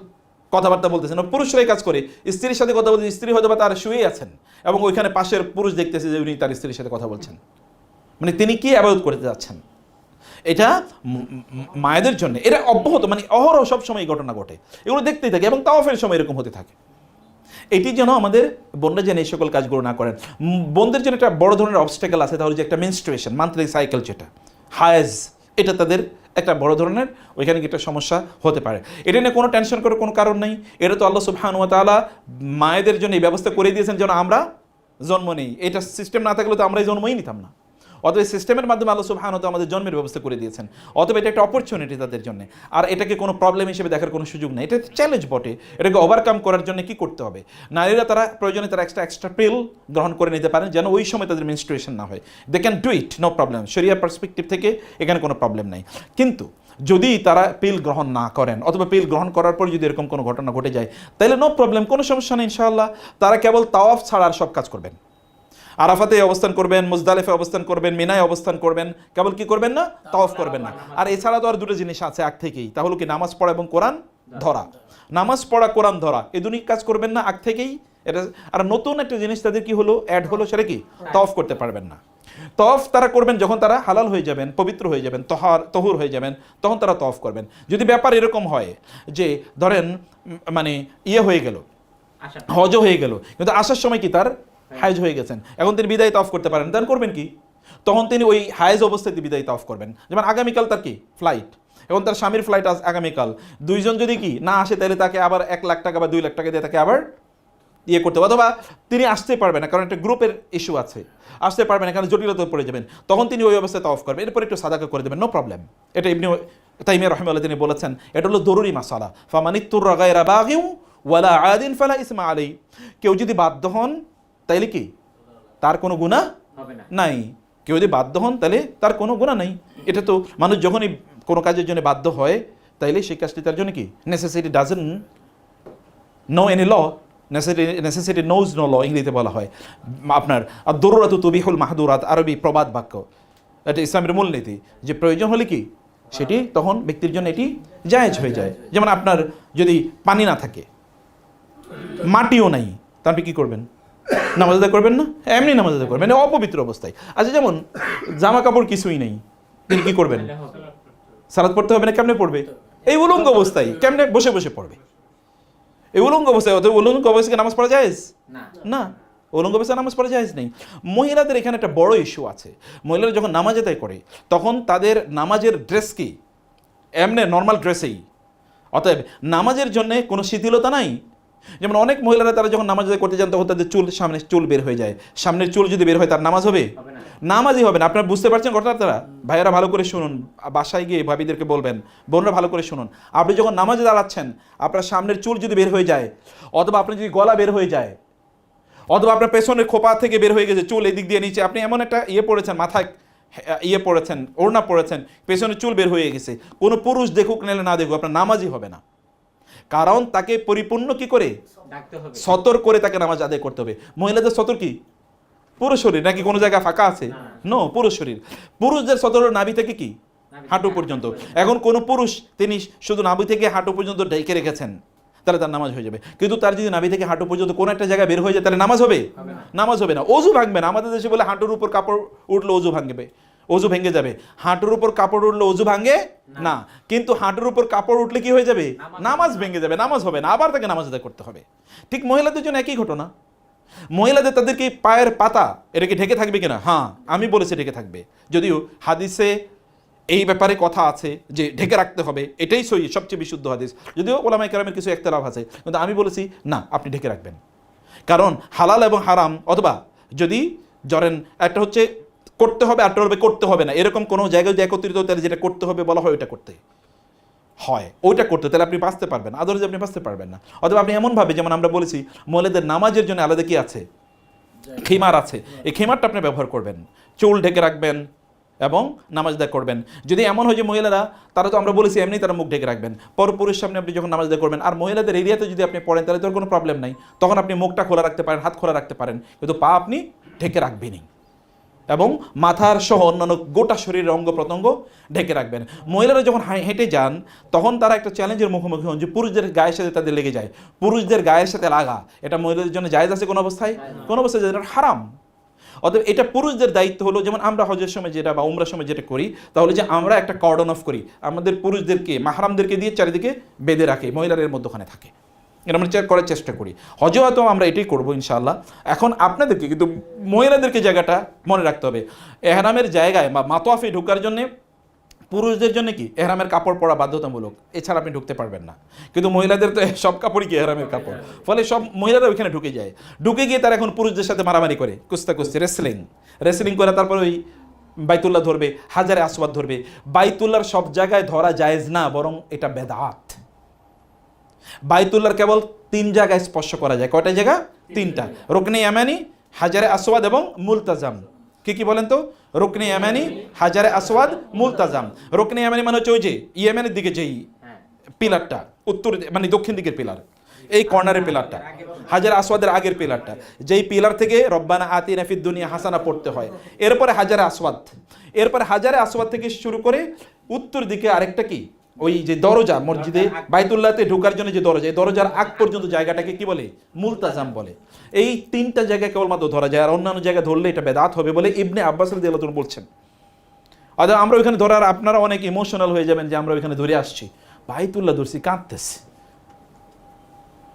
কথাবার্তা বলতেছেন, পুরুষরাই কাজ করে, স্ত্রীর সাথে কথা বলতে, স্ত্রী হয়তো বা তার শুয়েই আছেন, এবং ওইখানে পাশের পুরুষ দেখতেছে যে উনি তার স্ত্রীর সাথে কথা বলছেন। মানে তিনি কি ইবাদত করতে যাচ্ছেন? এটা মায়েদের জন্য এটা অব্যাহত, মানে অহরহ সবসময় এই ঘটনা ঘটে, এগুলো দেখতেই থাকে, এবং তাওয়াফের সময় এরকম হতে থাকে। এটি যেন আমাদের বোনরা যেন এই সকল কাজগুলো না করেন। বোনদের জন্য একটা বড় ধরনের অবস্টেকেল আছে, তাহলে যে একটা মেনস্ট্রুয়েশন, মান্থলি সাইকেল, যেটা হায়েজ, এটা তাদের একটা বড় ধরনের ওইখানে একটা সমস্যা হতে পারে। এটা নিয়ে কোনো টেনশন করার কোনো কারণ নেই। এটা তো আল্লাহ সুবহানাহু ওয়া তাআলা মায়েদের জন্য এই ব্যবস্থা করে দিয়েছেন যেন আমরা জন্ম নেই। এটা সিস্টেম না থাকলে তো আমরাই জন্মই নিতাম না। অতএব সিস্টেমের মাধ্যমে আল্লাহ সুবহানাহু ওয়া তাআলা আমাদের জন্মের ব্যবস্থা করে দিয়েছেন, অতএব এটা একটা অপরচুনিটি তাদের জন্য। আর এটাকে কোনো প্রবলেম হিসেবে দেখার কোনো সুযোগ নেই, এটা চ্যালেঞ্জ বটে। এটাকে ওভারকাম করার জন্য কি করতে হবে, নারীরা তারা প্রয়োজনে তারা এক্সট্রা পিল গ্রহণ করে নিতে পারেন যেন ওই সময় তাদের মেনস্ট্রুয়েশন না হয়। They can do it, no problem. শরিয়া পার্সপেক্টিভ থেকে এখানে কোনো প্রবলেম নাই। কিন্তু যদি তারা পিল গ্রহণ না করেন অথবা পিল গ্রহণ করার পর যদি এরকম কোনো ঘটনা ঘটে যায়, তাহলে নো প্রবলেম, কোনো সমস্যা নেই ইনশাআল্লাহ। তারা কেবল তাওয়াফ ছাড়া আর সব কাজ করবেন। আরাফাতে অবস্থান করবেন, মুজদালিফে অবস্থান করবেন, মিনায় অবস্থান করবেন, কেবল কি করবেন না, তাওয়াফ করবেন না। আর এছাড়া তো আর দুটো জিনিস আছে আগ থেকেই, তাহলে কি নামাজ পড়া এবং কোরআন ধরা। নামাজ পড়া কোরআন ধরা এই দুই কাজ করবেন না আগ থেকেই। এটা আর নতুন একটা জিনিস তাদের কি হলো, অ্যাড হলো, সেটা কি, তাওয়াফ করতে পারবেন না। তওয়াফ তারা করবেন যখন তারা হালাল হয়ে যাবেন, পবিত্র হয়ে যাবেন, তহুর হয়ে যাবেন, তখন তারা তওয়াফ করবেন। যদি ব্যাপার এরকম হয় যে ধরেন মানে ইয়ে হয়ে গেল, হজও হয়ে গেল, কিন্তু আসার সময় কি তার হায়েজ হয়ে গেছেন, এখন তিনি বিদায় তওয়াফ করতে পারেন, তখন করবেন কি, তখন তিনি ওই হায়েজ অবস্থায় বিদায় তওয়াফ করবেন। যেমন আগামীকাল তার কি ফ্লাইট, এখন তার স্বামীর ফ্লাইট আগামীকাল, দুইজন যদি কি না আসে তাহলে তাকে আবার 1 লাখ টাকা বা 2 লাখ টাকা দিয়ে তাকে আবার ইয়ে করতে হবে, অথবা তিনি আসতে পারবেন না কারণ একটা গ্রুপের ইস্যু আছে, আসতে পারবেন না কারণ জটিলতা পড়ে যাবেন, তখন তিনি ওই অবস্থায় তওয়াফ করবেন, এরপর একটু সাদাকা করে দেবেন, নো প্রবলেম। এটা ইবনে তাইমিয়া রাহিমাহুল্লাহ তিনি বলেছেন এটা হলো জরুরি মাসালা, ফামানিত্তুররা গায়রা বাগিউ ওয়ালা আদিন ফালা ইসমা আলাইহি। কেউ যদি বাধ্য হন তাইলে কি তার কোনো গুনাহ নাই, কেউ যদি বাধ্য হন তাহলে তার কোনো গুনাহ নাই। এটা তো মানুষ যখনই কোনো কাজের জন্য বাধ্য হয় তাইলে সেই কাজটি তার জন্য কি, necessity doesn't know any law, necessity knows no law ইংরেজিতে বলা হয়। আপনার দরুরাতু তুবিহুল মাহদুরাত, আরবি প্রবাদ বাক্য, এটা ইসলামের মূলনীতি, যে প্রয়োজন হলে কি সেটি তখন ব্যক্তির জন্য এটি জায়েজ হয়ে যায়। যেমন আপনার যদি পানি না থাকে, মাটিও নাই, তা আপনি কী করবেন, নামাজ আদায় করবেন না, এমনি নামাজ আদায় করবেন অপবিত্র অবস্থায়। আচ্ছা যেমন জামা কাপড় কিছুই নেই, তিনি কী করবেন, সালাত পড়তে হবে না, কেমনে পড়বে, এই উলঙ্গ অবস্থায় কেমনে বসে বসে পড়বে, এই উলঙ্গ অবস্থায়, অত উলঙ্গ অবস্থায় নামাজ পড়া জায়েজ না, উলঙ্গ অবস্থায় নামাজ পড়া জায়েজ নেই। মহিলাদের এখানে একটা বড় ইস্যু আছে, মহিলারা যখন নামাজ আদায় করে তখন তাদের নামাজের ড্রেস কি এমনি নর্মাল ড্রেসেই, অতএব নামাজের জন্য কোনো শিথিলতা নাই। যেমন অনেক মহিলারা তারা যখন নামাজ আদায় করতে যান তখন তাদের সামনে চুল বের হয়ে যায়, সামনের চুল যদি বের হয় তার নামাজ হবে, নামাজই হবে না। আপনারা বুঝতে পারছেন কথাটা? তারা ভাইয়েরা ভালো করে শুনুন, বাসায় গিয়ে ভাবিদেরকে বলবেন, বোনরা ভালো করে শুনুন, আপনি যখন নামাজে দাঁড়াচ্ছেন আপনার সামনের চুল যদি বের হয়ে যায়, অথবা আপনার যদি গলা বের হয়ে যায়, অথবা আপনার পেছনের খোপা থেকে বের হয়ে গেছে চুল এদিক দিয়ে নিচে, আপনি এমন একটা ইয়ে পড়েছেন, মাথায় ইয়ে পড়েছেন, ওড়না পড়েছেন, পেছনের চুল বের হয়ে গেছে, কোনো পুরুষ দেখুক নাহলে না দেখুক আপনার নামাজই হবে না। কারণ তাকে পরিপূর্ণ কি করে সতর করে তাকে নামাজ আদায় করতে হবে। মহিলাদের সতর কি পুরো শরীর নাকি কোনো জায়গায় ফাঁকা আছে, নো, পুরো শরীর। পুরুষদের সতর নাভি থেকে কি হাঁটু পর্যন্ত। এখন কোনো পুরুষ তিনি শুধু নাভি থেকে হাঁটু পর্যন্ত ঢেকে রেখেছেন, তাহলে তার নামাজ হয়ে যাবে। কিন্তু তার যদি নাভি থেকে হাঁটু পর্যন্ত কোনো একটা জায়গায় বের হয়ে যায় তাহলে নামাজ হবে, নামাজ হবে না। অজু ভাঙবে না। আমাদের দেশে বলে হাঁটুর উপর কাপড় উঠলে অজু ভাঙবে, অজু ভেঙে যাবে। হাঁটুর উপর কাপড় উঠলে অজু ভাঙে না, কিন্তু হাঁটুর উপর কাপড় উঠলে কি হয়ে যাবে, নামাজ ভেঙে যাবে, নামাজ হবে না, আবার তাকে নামাজ আদায় করতে হবে। ঠিক মহিলাদের জন্য একই ঘটনা। মহিলাদের তাদেরকে পায়ের পাতা এটাকে ঢেকে থাকবে কিনা, হ্যাঁ আমি বলেছি ঢেকে থাকবে, যদিও হাদিসে এই ব্যাপারে কথা আছে যে ঢেকে রাখতে হবে, এটাই সহি, সবচেয়ে বিশুদ্ধ হাদিস, যদিও ওলামায়ে কেরামের কিছু ইখতিলাফ আছে, কিন্তু আমি বলেছি না, আপনি ঢেকে রাখবেন। কারণ হালাল এবং হারাম, অথবা যদি ধরেন একটা হচ্ছে করতে হবে আর করতে হবে না, এরকম কোনো জায়গায় যদি একত্রিত তাহলে যেটা করতে হবে বলা হয় ওইটা করতে হয়, ওইটা করতে, তাহলে আপনি বাঁচতে পারবেন, আদরজ আপনি বাঁচতে পারবেন না। অথবা আপনি এমনভাবে, যেমন আমরা বলেছি মহিলাদের নামাজের জন্য আলাদা কি আছে, খিমার আছে, এই খিমারটা আপনি ব্যবহার করবেন, চুল ঢেকে রাখবেন এবং নামাজ আদায় করবেন। যদি এমন হয় যে মহিলারা, তারা তো আমরা বলেছি এমনি তারা মুখ ঢেকে রাখবেন, পরপুরুষের সামনে আপনি যখন নামাজ আদায় করবেন আর মহিলাদের এরিয়াতে যদি আপনি পড়েন তাহলে তোর কোনো প্রবলেম নাই, তখন আপনি মুখটা খোলা রাখতে পারেন, হাত খোলা রাখতে পারেন, কিন্তু পা আপনি ঢেকে রাখবেনই এবং মাথার সহ অন্যান্য গোটা শরীরের অঙ্গ প্রত্যঙ্গ ঢেকে রাখবেন। মহিলারা যখন হেঁটে যান তখন তারা একটা চ্যালেঞ্জের মুখোমুখি হন যে পুরুষদের গায়ের সাথে তাদের লেগে যায়, পুরুষদের গায়ের সাথে লাগা এটা মহিলাদের জন্য জায়েজ আছে কোনো অবস্থায়, কোনো অবস্থায় এটা হারাম। অতএব এটা পুরুষদের দায়িত্ব হলো, যেমন আমরা হজের সময় যেটা বা উমরার সময় যেটা করি, তাহলে যে আমরা একটা কর্ডন অফ করি, আমাদের পুরুষদেরকে মাহরামদেরকে দিয়ে চারিদিকে বেঁধে রাখি, মহিলারা এর মধ্যখানে থাকে, এটা আমরা করার চেষ্টা করি। হজে হয়তো আমরা এটাই করবো ইনশাআল্লাহ। এখন আপনাদেরকে কিন্তু মহিলাদেরকে জায়গাটা মনে রাখতে হবে, এহরামের জায়গায় বা মাতোয়াফে ঢোকার জন্যে পুরুষদের জন্য কি এহরামের কাপড় পরা বাধ্যতামূলক, এছাড়া আপনি ঢুকতে পারবেন না। কিন্তু মহিলাদের তো সব কাপড়ই কি এহরামের কাপড়, ফলে সব মহিলারা ওইখানে ঢুকে যায়, ঢুকে গিয়ে তারা এখন পুরুষদের সাথে মারামারি করে, কুস্তাকুস্তি, রেসলিং করে, তারপর ওই বাইতুল্লাহ ধরবে, হাজারে আসওয়াদ ধরবে। বাইতুল্লাহর সব জায়গায় ধরা জায়েজ না, বরং এটা বেদাত। বাইতুল্লাহর কেবল 3 জায়গায় স্পর্শ করা যায়। কয়টা জায়গা? 3টা। রুকনে ইয়ামানি, হাজারে আসওয়াদ এবং মুলতাজাম। কি বলেন তো? রুকনে ইয়ামানি, হাজারে আসওয়াদ, মুলতাজাম। রুকনে ইয়ামানি মানে হচ্ছে ওই যে ইয়েমেনের দিকে যেই পিলারটা, উত্তর মানে দক্ষিণ দিকের পিলার, এই কর্নারের পিলারটা। হাজারে আসওয়াদের আগের পিলারটা, যেই পিলার থেকে রব্বানা আতিনা ফিদ দুনিয়া হাসানা পড়তে হয়। এরপরে হাজারে আসওয়াদ, এরপরে হাজারে আসওয়াদ থেকে শুরু করে উত্তর দিকে আরেকটা কি, ওই যে দরজা, মসজিদে বাইতুল্লাহতে ঢোকার জন্য যে দরজা, এই দরজার আগ পর্যন্ত জায়গাটাকে কি বলে? মুলতাজাম বলে। এই 3টা জায়গায় কেবলমাত্র ধরা যায়, আর অন্যান্য জায়গায় ধরলে এটা বেদাত হবে বলে ইবনে আব্বাস রাদিয়াল্লাহু আনহু বলছেন। অর্থাৎ আমরা ওইখানে ধরার, আপনারা অনেক ইমোশনাল হয়ে যাবেন যে আমরা ওইখানে ধরে আসছি, বাইতুল্লাহ ধরছি কাঁদতেছে,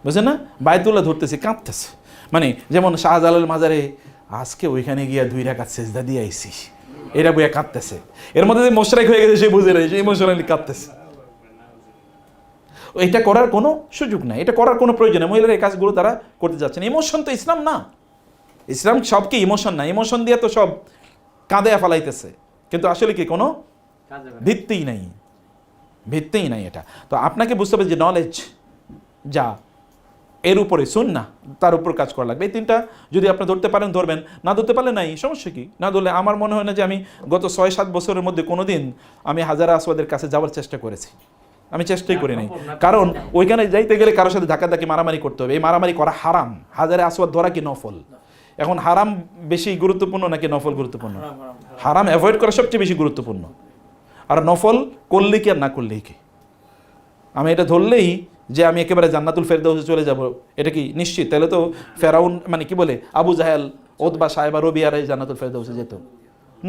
বুঝছেন না? বাইতুল্লাহ ধরতেছি কাঁদতেছে, মানে যেমন শাহজালাল মাজারে আজকে ওইখানে গিয়া 2 রাকাত সেজদা দিয়ে আইছি, এরা বইয়া কাঁদতেছে। এর মধ্যে যে মোশরেক হয়ে গেছে সে বুঝে নেই, সে ইমোশনালি কাঁদতেছে। এটা করার কোনো সুযোগ নাই, এটা করার কোনো প্রয়োজন নেই। মহিলারা এই কাজগুলো তারা করতে যাচ্ছে না। ইমোশন তো ইসলাম না, ইসলাম সবকে ইমোশন না, ইমোশন দিয়ে তো সব কাঁদে ফালাইতেছে, কিন্তু আসলে কি কোনো ভিত্তিই নাই, ভিত্তিই নাই এটা। তো আপনাকে বুঝতে হবে যে নলেজ যা, এর উপরে সুন্নাহ, তার উপর কাজ করা লাগবে। এই 3টা যদি আপনি ধরতে পারেন ধরবেন, না ধরতে পারলে নাই, সমস্যা কি? না ধরলে আমার মনে হয় না যে আমি গত 6-7 বছরের মধ্যে কোনো দিন আমি হাজারে আসওয়াদের কাছে যাওয়ার চেষ্টা করেছি। আমি চেষ্টাই করি নাই, কারণ ওইখানে যাইতে গেলে কারোর সাথে ধাক্কাধাক্কি মারামারি করতে হবে। এই মারামারি করা হারাম। হাজারে আসওয়াদ ধরা কি নফল? এখন হারাম বেশি গুরুত্বপূর্ণ নাকি নফল গুরুত্বপূর্ণ? হারাম অ্যাভয়েড করা সবচেয়ে বেশি গুরুত্বপূর্ণ, আর নফল করলে কি আর না করলেই কি? আমি এটা ধরলেই যে আমি একেবারে জান্নাতুল ফেরদাউসে চলে যাব, এটা কি নিশ্চিত? তাহলে তো ফেরাউন মানে কি বলে, আবু জাহেল, ওতবা, সাহেবা, রবিআর জান্নাতুল ফেরদাউসে যেত।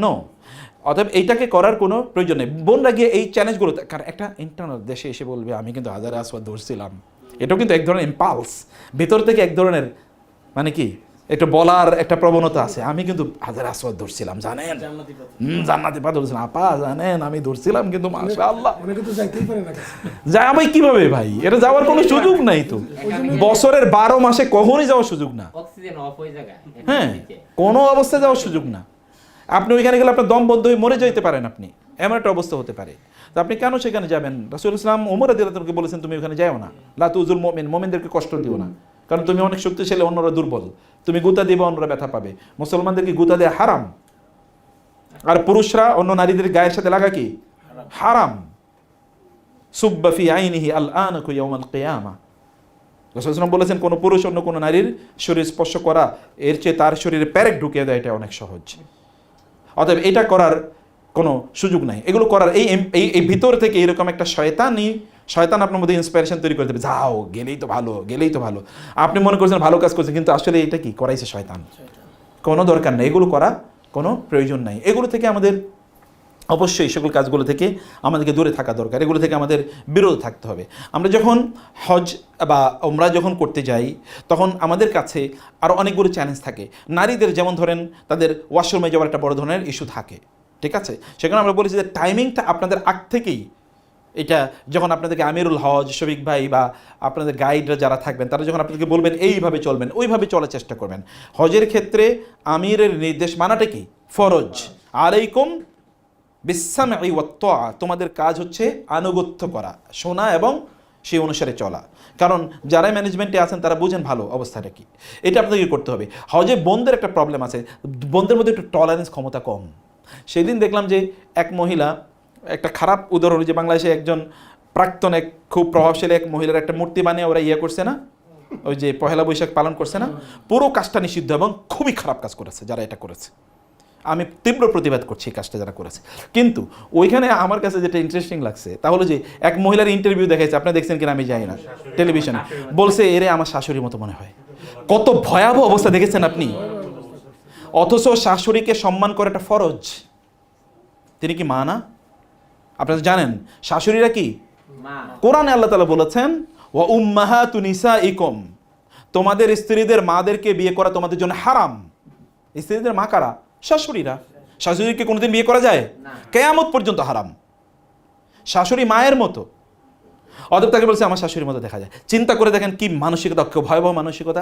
নো, অতএব এইটাকে করার কোনো প্রয়োজন নেই। বোনরা গিয়ে এই চ্যালেঞ্জগুলো, কারণ একটা ইন্টারনাল দেশে এসে বলবে আমি কিন্তু হাজারে আসওয়াদ ধরছিলাম, এটাও কিন্তু এক ধরনের ইম্পালস, ভেতর থেকে এক ধরনের মানে কি একটু বলার একটা প্রবণতা আছে, আমি কিন্তু হাজারে আসওয়াদ ধরছিলাম, জানেন জান্নাতি পা ধরছিলাম, আপা জানেন আমি ধরছিলাম, কিন্তু মাশাআল্লাহ যায় ভাই, কিভাবে ভাই? এটা যাওয়ার কোনো সুযোগ নাই তো, বছরের 12 মাসে কখনোই যাওয়ার সুযোগ না। হ্যাঁ, কোনো অবস্থায় যাওয়ার সুযোগ না। আপনি ওইখানে গেলে আপনার দম বন্ধ হয়ে মরে যেতে পারেন, আপনি এমন একটা অবস্থা হতে পারে। তো আপনি কেন সেখানে যাবেন? রাসূলুল্লাহ সাল্লাল্লাহু আলাইহি ওয়াসাল্লাম ওমর রাদিয়াল্লাহু আনহুকে বলেছেন তুমি ওখানে যাও না, লা তুযুল মুমিন, মুমিনদেরকে কষ্ট দিও না, কারণ তুমি অনেক শক্তিশালী, অন্যরা দুর্বল, তুমি গুতা দিবে, অন্যরা ব্যথা পাবে। মুসলমানদেরকে গুতা দেওয়া হারাম, আর পুরুষরা অন্য নারীদের গায়ের সাথে লাগা কি হারাম। সুব্বা ফি আইনিহি আল আনাকু ইয়াউমাল কিয়ামা, রাসূলুল্লাহ সাল্লাল্লাহু আলাইহি ওয়াসাল্লাম বলেছেন কোন পুরুষ অন্য কোন নারীর শরীর স্পর্শ করা এর চেয়ে তার শরীরে প্যারেক ঢুকিয়ে দেয় এটা অনেক সহজ। অতএব এটা করার কোনো সুযোগ নাই। এগুলো করার এই ভিতর থেকে এরকম একটা শয়তান আপনার মধ্যে ইন্সপিরেশন তৈরি করে দেবে, যাও গেলেই তো ভালো, গেলেই তো ভালো। আপনি মনে করছেন ভালো কাজ করছেন, কিন্তু আসলে এটা কি করাইছে শয়তান। কোনো দরকার নেই, এগুলো করা কোনো প্রয়োজন নাই। এগুলো থেকে আমাদের অবশ্যই সকল কাজগুলো থেকে আমাদেরকে দূরে থাকা দরকার, এগুলো থেকে আমাদের বিরত থাকতে হবে। আমরা যখন হজ বা ওমরা যখন করতে যাই তখন আমাদের কাছে আরও অনেকগুলো চ্যালেঞ্জ থাকে। নারীদের যেমন ধরেন তাদের ওয়াশরুমে যাওয়ার একটা বড় ধরনের ইস্যু থাকে, ঠিক আছে? সেখানে আমরা বলেছি যে টাইমিংটা আপনাদের আগ থেকেই, এটা যখন আপনাদেরকে আমিরুল হজ, শফিক ভাই বা আপনাদের গাইডরা যারা থাকবেন তারা যখন আপনাদেরকে বলবেন এইভাবে চলবেন, ওইভাবে চলার চেষ্টা করবেন। হজের ক্ষেত্রে আমিরের নির্দেশ মানাটা কি ফরজ। আলাইকুম বিসসামঈ ওয়াত তাআ, তোমাদের কাজ হচ্ছে আনুগত্য করা, শোনা এবং সেই অনুসারে চলা। কারণ যারা ম্যানেজমেন্টে আছেন তারা বুঝেন ভালো অবস্থাটা কি, এটা আপনাদেরকে করতে হবে। হজে বোনদের একটা প্রবলেম আছে, বোনদের মধ্যে একটু টলারেন্স ক্ষমতা কম। সেদিন দেখলাম যে এক মহিলা, একটা খারাপ উদাহরণ, যে বাংলাদেশে একজন প্রাক্তন এক খুব প্রভাবশালী এক মহিলার একটা মূর্তি বানিয়ে ওরা করছে না, ওই যে পহেলা বৈশাখ পালন করছে না, পুরো কাজটা নিষিদ্ধ এবং খুবই খারাপ কাজ করেছে যারা এটা করেছে। আমি তীব্র প্রতিবাদ করছি এই কাজটা যারা করেছে। কিন্তু ওইখানে আমার কাছে যেটা ইন্টারেস্টিং লাগছে তা হলো যে এক মহিলার ইন্টারভিউ দেখাইছে, আপনি দেখছেন কিনা আমি জানি না, টেলিভিশনে বলছে এরে আমার শাশুড়ির মতো মনে হয়। কত ভয়াবহ অবস্থা দেখেছেন আপনি? অথচ শাশুড়িকে সম্মান করাটা ফরজ। তিনি কি মা না? আপনারা জানেন শাশুড়িরা কি কোরআনে আল্লাহ তাআলা বলেছেন ওয়া উম্মাহাতু নিসাইকুম, তোমাদের স্ত্রীদের মাদেরকে বিয়ে করা তোমাদের জন্য হারাম। স্ত্রীদের মা কারা? শাশুড়িরা। শাশুড়িকে কোনোদিন বিয়ে করা যায়? কিয়ামত পর্যন্ত হারাম। শাশুড়ি মায়ের মতো, অতএব তাকে বলছে আমার শাশুড়ির মতো দেখা যায়। চিন্তা করে দেখেন কি মানসিকতা, ভয়াবহ মানসিকতা।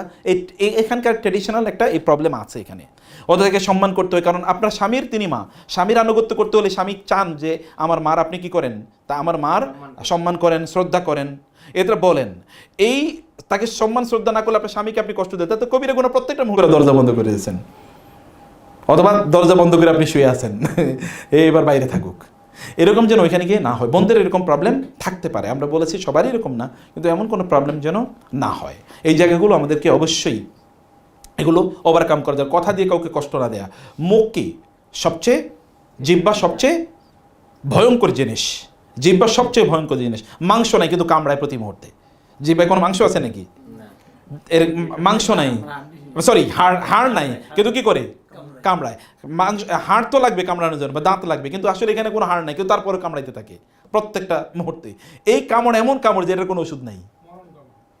এখানকার ট্রেডিশনাল একটা এই প্রবলেম আছে এখানে। ওদেরকে সম্মান করতে হয়, কারণ আপনার স্বামীর তিনি মা। স্বামীর আনুগত্য করতে হলে স্বামী চান যে আমার মার আপনি কি করেন, তা আমার মার সম্মান করেন, শ্রদ্ধা করেন, এটা বলেন। এই তাকে সম্মান শ্রদ্ধা না করলে আপনার স্বামীকে আপনি কষ্ট দেন, তো কবিরা গুনাহ প্রত্যেকটা মুখে দরজা বন্ধ করে দিয়েছেন, অথবা দরজা বন্ধ করে আপনি শুয়ে আছেন, এবার বাইরে থাকুক, এরকম যেন ওইখানে গিয়ে না হয়। বন্ধের এরকম প্রবলেম থাকতে পারে, আমরা বলেছি সবারই এরকম না, কিন্তু এমন কোনো প্রবলেম যেন না হয়। এই জায়গাগুলো আমাদেরকে অবশ্যই এগুলো ওভারকাম করা যায়। কথা দিয়ে কাউকে কষ্ট না দেয়া। মুখকে সবচেয়ে, জিহ্বা সবচেয়ে ভয়ঙ্কর জিনিস, জিহ্বা সবচেয়ে ভয়ঙ্কর জিনিস। মাংস নাই কিন্তু কামড়ায় প্রতি মুহূর্তে। জিহ্বায় কোনো মাংস আছে নাকি? এর মাংস নাই, সরি হাড় নাই, কিন্তু কি করে কামড়ায়। মাংস, হাড় তো লাগবে কামড়ানোর জন্য, বা দাঁত লাগবে, কিন্তু আসলে এখানে কোনো হাড় নাই, কিন্তু তারপরে কামড়াইতে থাকে প্রত্যেকটা মুহূর্তে। এই কামড় এমন কামড় যেটার কোনো ওষুধ নাই,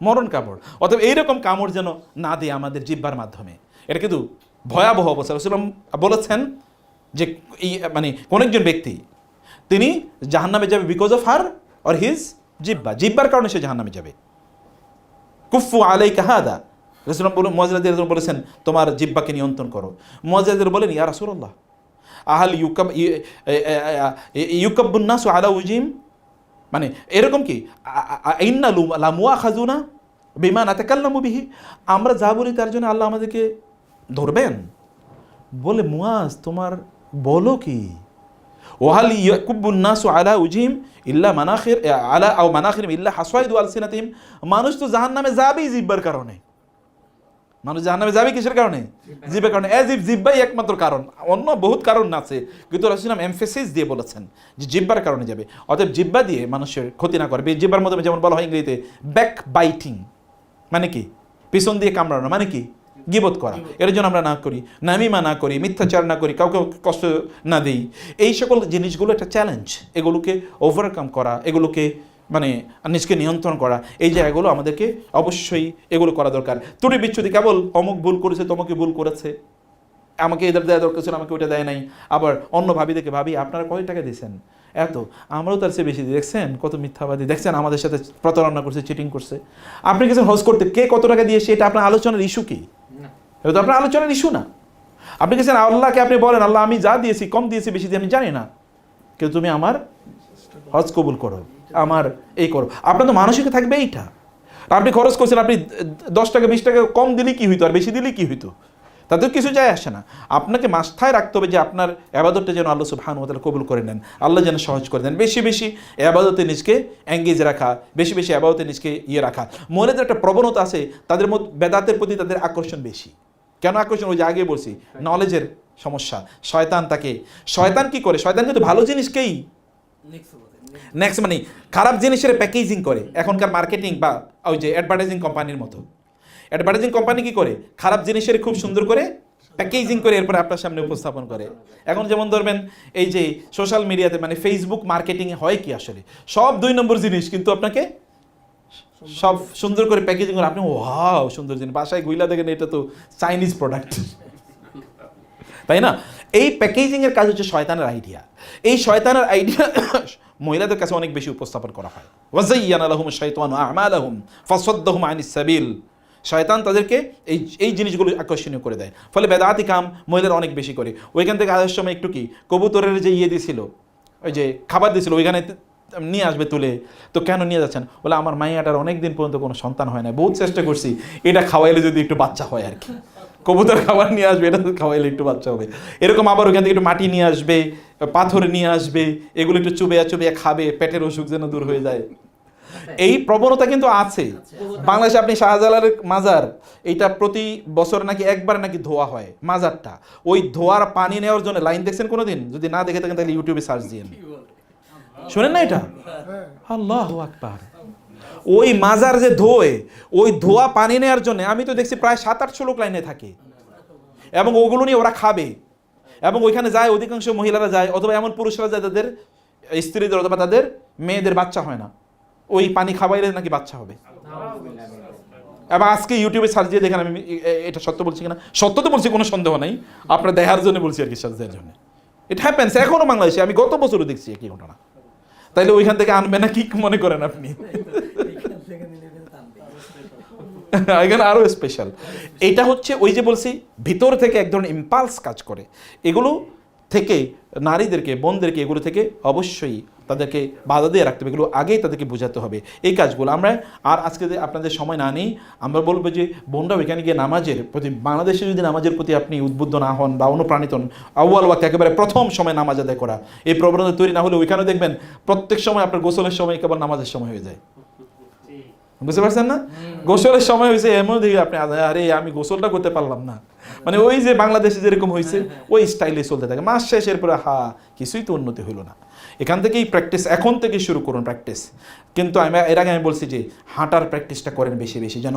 মরণ কামড়। অতএব এইরকম কামড় যেন না দেয় আমাদের জিহ্বার মাধ্যমে। এটা কিন্তু ভয়াবহ অবস্থা। রাসূলুল্লাহ বলেছেন যে মানে কোন একজন ব্যক্তি তিনি জাহান্নামে যাবে because of her or his জিহ্বা, জিহ্বার কারণে সে জাহান্নামে যাবে। কুফু আলাইকা হাদা, রাসূলুল্লাহ মুআয রাদিয়াল্লাহু আনহু বলেছেন তোমার জিহ্বাকে নিয়ন্ত্রণ করো। মুআয রাদিয়াল্লাহু বলেন ইয়া রাসূলুল্লাহ আহাল ইউকাব্বুন নাসু আলা উজিম, মানে এরকম কি ইন্না লা মুআখাযুনা বিমা নাতাকাল্লামু বিহি, আমরা যা বলি তার জন্য আল্লাহ আমাদেরকে ধরবেন? বলে মুআজ তোমার বলো কি, ওয়াহাল ইয়াকুব্বুন নাসু আলা উজিম ইল্লা মানাখির আলা আও মানাখির ইল্লা হাসাইদু আলসিনাতিহিম, মানুষ তো জাহান্নামে যাবেই জিহ্বার কারণে। মানুষ জাহান্নামে যাবে কিসের কারণে? জিহ্বার কারণে। এজ ইফ জিহ্বাই একমাত্র কারণ, অন্য বহুত কারণ আছে, কিন্তু রাসূলুল্লাহ এমফেসিস দিয়ে বলেছেন যে জিহ্বার কারণে যাবে। অতএব জিহ্বা দিয়ে মানুষের ক্ষতি না করবে। জিহ্বার মধ্যে যেমন বলা হয় ইংরেজিতে ব্যাক বাইটিং, মানে কি পিছন দিয়ে কামড়ানো, মানে কি গীবত করা। এর জন্য আমরা না করি, নামিমা না করি, মিথ্যাচার না করি, কাউকে কষ্ট না দিই। এই সকল জিনিসগুলো একটা চ্যালেঞ্জ, এগুলোকে ওভারকাম করা, এগুলোকে মানে নিজকে নিয়ন্ত্রণ করা, এই জায়গাগুলো আমাদেরকে অবশ্যই এগুলো করা দরকার। ত্রুটি বিচ্ছুতি কেবল অমুক ভুল করেছে, তমুকে ভুল করেছে, আমাকে এদের দেওয়া দরকার ছিল, আমাকে ওইটা দেয় নাই। আবার অন্য ভাবি দেখে ভাবি আপনারা কয় টাকা দিয়েছেন, এত, আমরাও তার চেয়ে বেশি দিই, দেখছেন কত মিথ্যাবাদী, দেখছেন আমাদের সাথে প্রতারণা করছে, চিটিং করছে। আপনি গেছেন হজ করতে, কে কত টাকা দিয়েছে এটা আপনার আলোচনার ইস্যু কি? এটা তো আপনার আলোচনার ইস্যু না। আপনি গেছেন আল্লাহকে, আপনি বলেন আল্লাহ আমি যা দিয়েছি, কম দিয়েছি বেশি দিয়ে আমি জানি না, কিন্তু তুমি আমার হজ কবুল করো, আমার এই করো। আপনার তো মানসিক থাকবে এইটা। আপনি খরচ করছেন, আপনি 10 টাকা 20 টাকা কম দিলে কি হইতো, আর বেশি দিলে কি হইতো, তাদের কিছু যায় আসে না। আপনাকে মাথায় রাখতে হবে যে আপনার ইবাদতটা যেন আল্লাহ সুবহানাহু ওয়া তাআলা কবুল করে নেন, আল্লাহ যেন সহজ করে দেন। বেশি বেশি ইবাদতে নিজকে এঙ্গেজ রাখা, বেশি বেশি ইবাদতে নিজকে রাখা। মহিলাদের একটা প্রবণতা আছে, তাদের মধ্যে বেদাতের প্রতি তাদের আকর্ষণ বেশি। কেন আকর্ষণ? ওই যে আগে বলছি, নলেজের সমস্যা। শয়তান কি করে? শয়তান কিন্তু ভালো জিনিসকেই নেক্সট, মানে খারাপ জিনিসের প্যাকেজিং করে। এখনকার মার্কেটিং বা ওই যে অ্যাডভার্টাইজিং কোম্পানির মতো, অ্যাডভার্টাইজিং কোম্পানি কি করে? খারাপ জিনিসের খুব সুন্দর করে প্যাকেজিং করে এরপরে আপনার সামনে উপস্থাপন করে। এখন যেমন ধরবেন এই যে সোশ্যাল মিডিয়াতে, মানে ফেসবুক মার্কেটিংয়ে হয় কি আসলে সব 2 নম্বর জিনিস, কিন্তু আপনাকে সব সুন্দর করে প্যাকেজিং করে, আপনি ওয়াও সুন্দর জিনিস, বাসায় গুইলা দেখেন এটা তো চাইনিজ প্রোডাক্ট, তাই না? এই প্যাকেজিংয়ের কাজ হচ্ছে শয়তানের আইডিয়া। এই শয়তানের আইডিয়া মহিলাদের কাছে অনেক বেশি উপস্থাপন করা হয়। ওয়াযায়্যানা লাহুমুশ শাইতানু আ'মালাহুম ফাসাদ্দাহুম আনিস সাবিল, শয়তান তাদেরকে এই জিনিসগুলো আকর্ষণীয় করে দেয়, ফলে বেদাতি কাম মহিলারা অনেক বেশি করে। ওইখান থেকে আসার সময় একটু কি কবুতরের যে দিয়েছিল, ওই যে খাবার দিয়েছিল, ওইখানে নিয়ে আসবে তুলে, তো কেন নিয়ে যাচ্ছেন? বলে আমার মাইয়াটার অনেক দিন পর্যন্ত কোনো সন্তান হয় না, বহুত চেষ্টা করছি, এটা খাওয়াইলে যদি একটু বাচ্চা হয় আর কি। কবুতর খাবার নিয়ে আসবে, এটা খাওয়াইলে একটু বাচ্চা হবে। এরকম আবার ওইখান থেকে একটু মাটি নিয়ে আসবে, পাথর নিয়ে আসবে, এগুলো একটু চুবিয়া চুবিয়া খাবে, পেটের অসুখ যেন দূর হয়ে যায়। এই প্রবণতা কিন্তু আছে বাংলাদেশে। আপনি শাহজালালের মাজার, এইটা প্রতি বছর নাকি একবার নাকি ধোয়া হয় মাজারটা। ওই ধোয়ার পানি নেওয়ার জন্য লাইন দেখছেন কোনোদিন? যদি না দেখে থাকেন তাহলে ইউটিউবে সার্চ দিয়ে শোনেন না এটা। আল্লাহু আকবার। ওই মাজার যে ধোয়, ওই ধোয়া পানি নেওয়ার জন্য আমি তো দেখছি প্রায় 700-800 লোক লাইনে থাকে, এবং ওগুলো নিয়ে ওরা খাবে, এবং ওইখানে যায় অধিকাংশ মহিলারা যায়, অথবা এমন পুরুষরা যায় তাদের স্ত্রীদের অথবা তাদের মেয়েদের বাচ্চা হয় না, ওই পানি খাওয়াইলে নাকি বাচ্চা হবে। এবং আজকে ইউটিউবে সার্চ দিয়ে দেখেন, আমি এটা সত্য বলছি কিনা, সত্য তো বলছি, কোনো সন্দেহ নেই, আপনার দেখার জন্য বলছি আর কি, সার্চ দেওয়ার জন্য। ইট হ্যাপেন্স এখনো বাংলাদেশে, আমি গত বছরও দেখছি একই ঘটনা। তাইলে ওইখান থেকে আনবে না কি মনে করেন আপনি? এখানে আরও স্পেশাল। এটা হচ্ছে ওই যে বলছি ভিতর থেকে এক ধরনের ইম্পালস কাজ করে। এগুলো থেকে নারীদেরকে, বোনদেরকে এগুলো থেকে অবশ্যই তাদেরকে বাধা দিয়ে রাখতে হবে, এগুলো আগেই তাদেরকে বোঝাতে হবে এই কাজগুলো। আমরা আর আজকে আপনাদের সময় না নেই, আমরা বলবো যে বোনরাও এখানে গিয়ে নামাজের প্রতি, বাংলাদেশে যদি নামাজের প্রতি আপনি উদ্বুদ্ধ না হন বা অনুপ্রাণিত হন, আউয়াল ওয়াক্ত একেবারে প্রথম সময় নামাজ আদায় করা, এই প্রবণতা তৈরি না হলে ওইখানে দেখবেন প্রত্যেক সময় আপনার গোসলের সময় কেবল নামাজের সময় হয়ে যায়। বুঝতে পারছেন না? গোসলের সময় হয়েছে এমন দেখি আপনি আরে আমি গোসলটা করতে পারলাম না, মানে ওই যে বাংলাদেশে যেরকম হয়েছে ওই স্টাইলে চলতে থাকে। মাস শেষের পরে কিছুই তো উন্নতি হলো না। এখান থেকেই প্র্যাকটিস, এখন থেকে শুরু করুন প্র্যাকটিস। কিন্তু এর আগে আমি বলছি যে হাঁটার প্র্যাকটিসটা করেন বেশি বেশি, যেন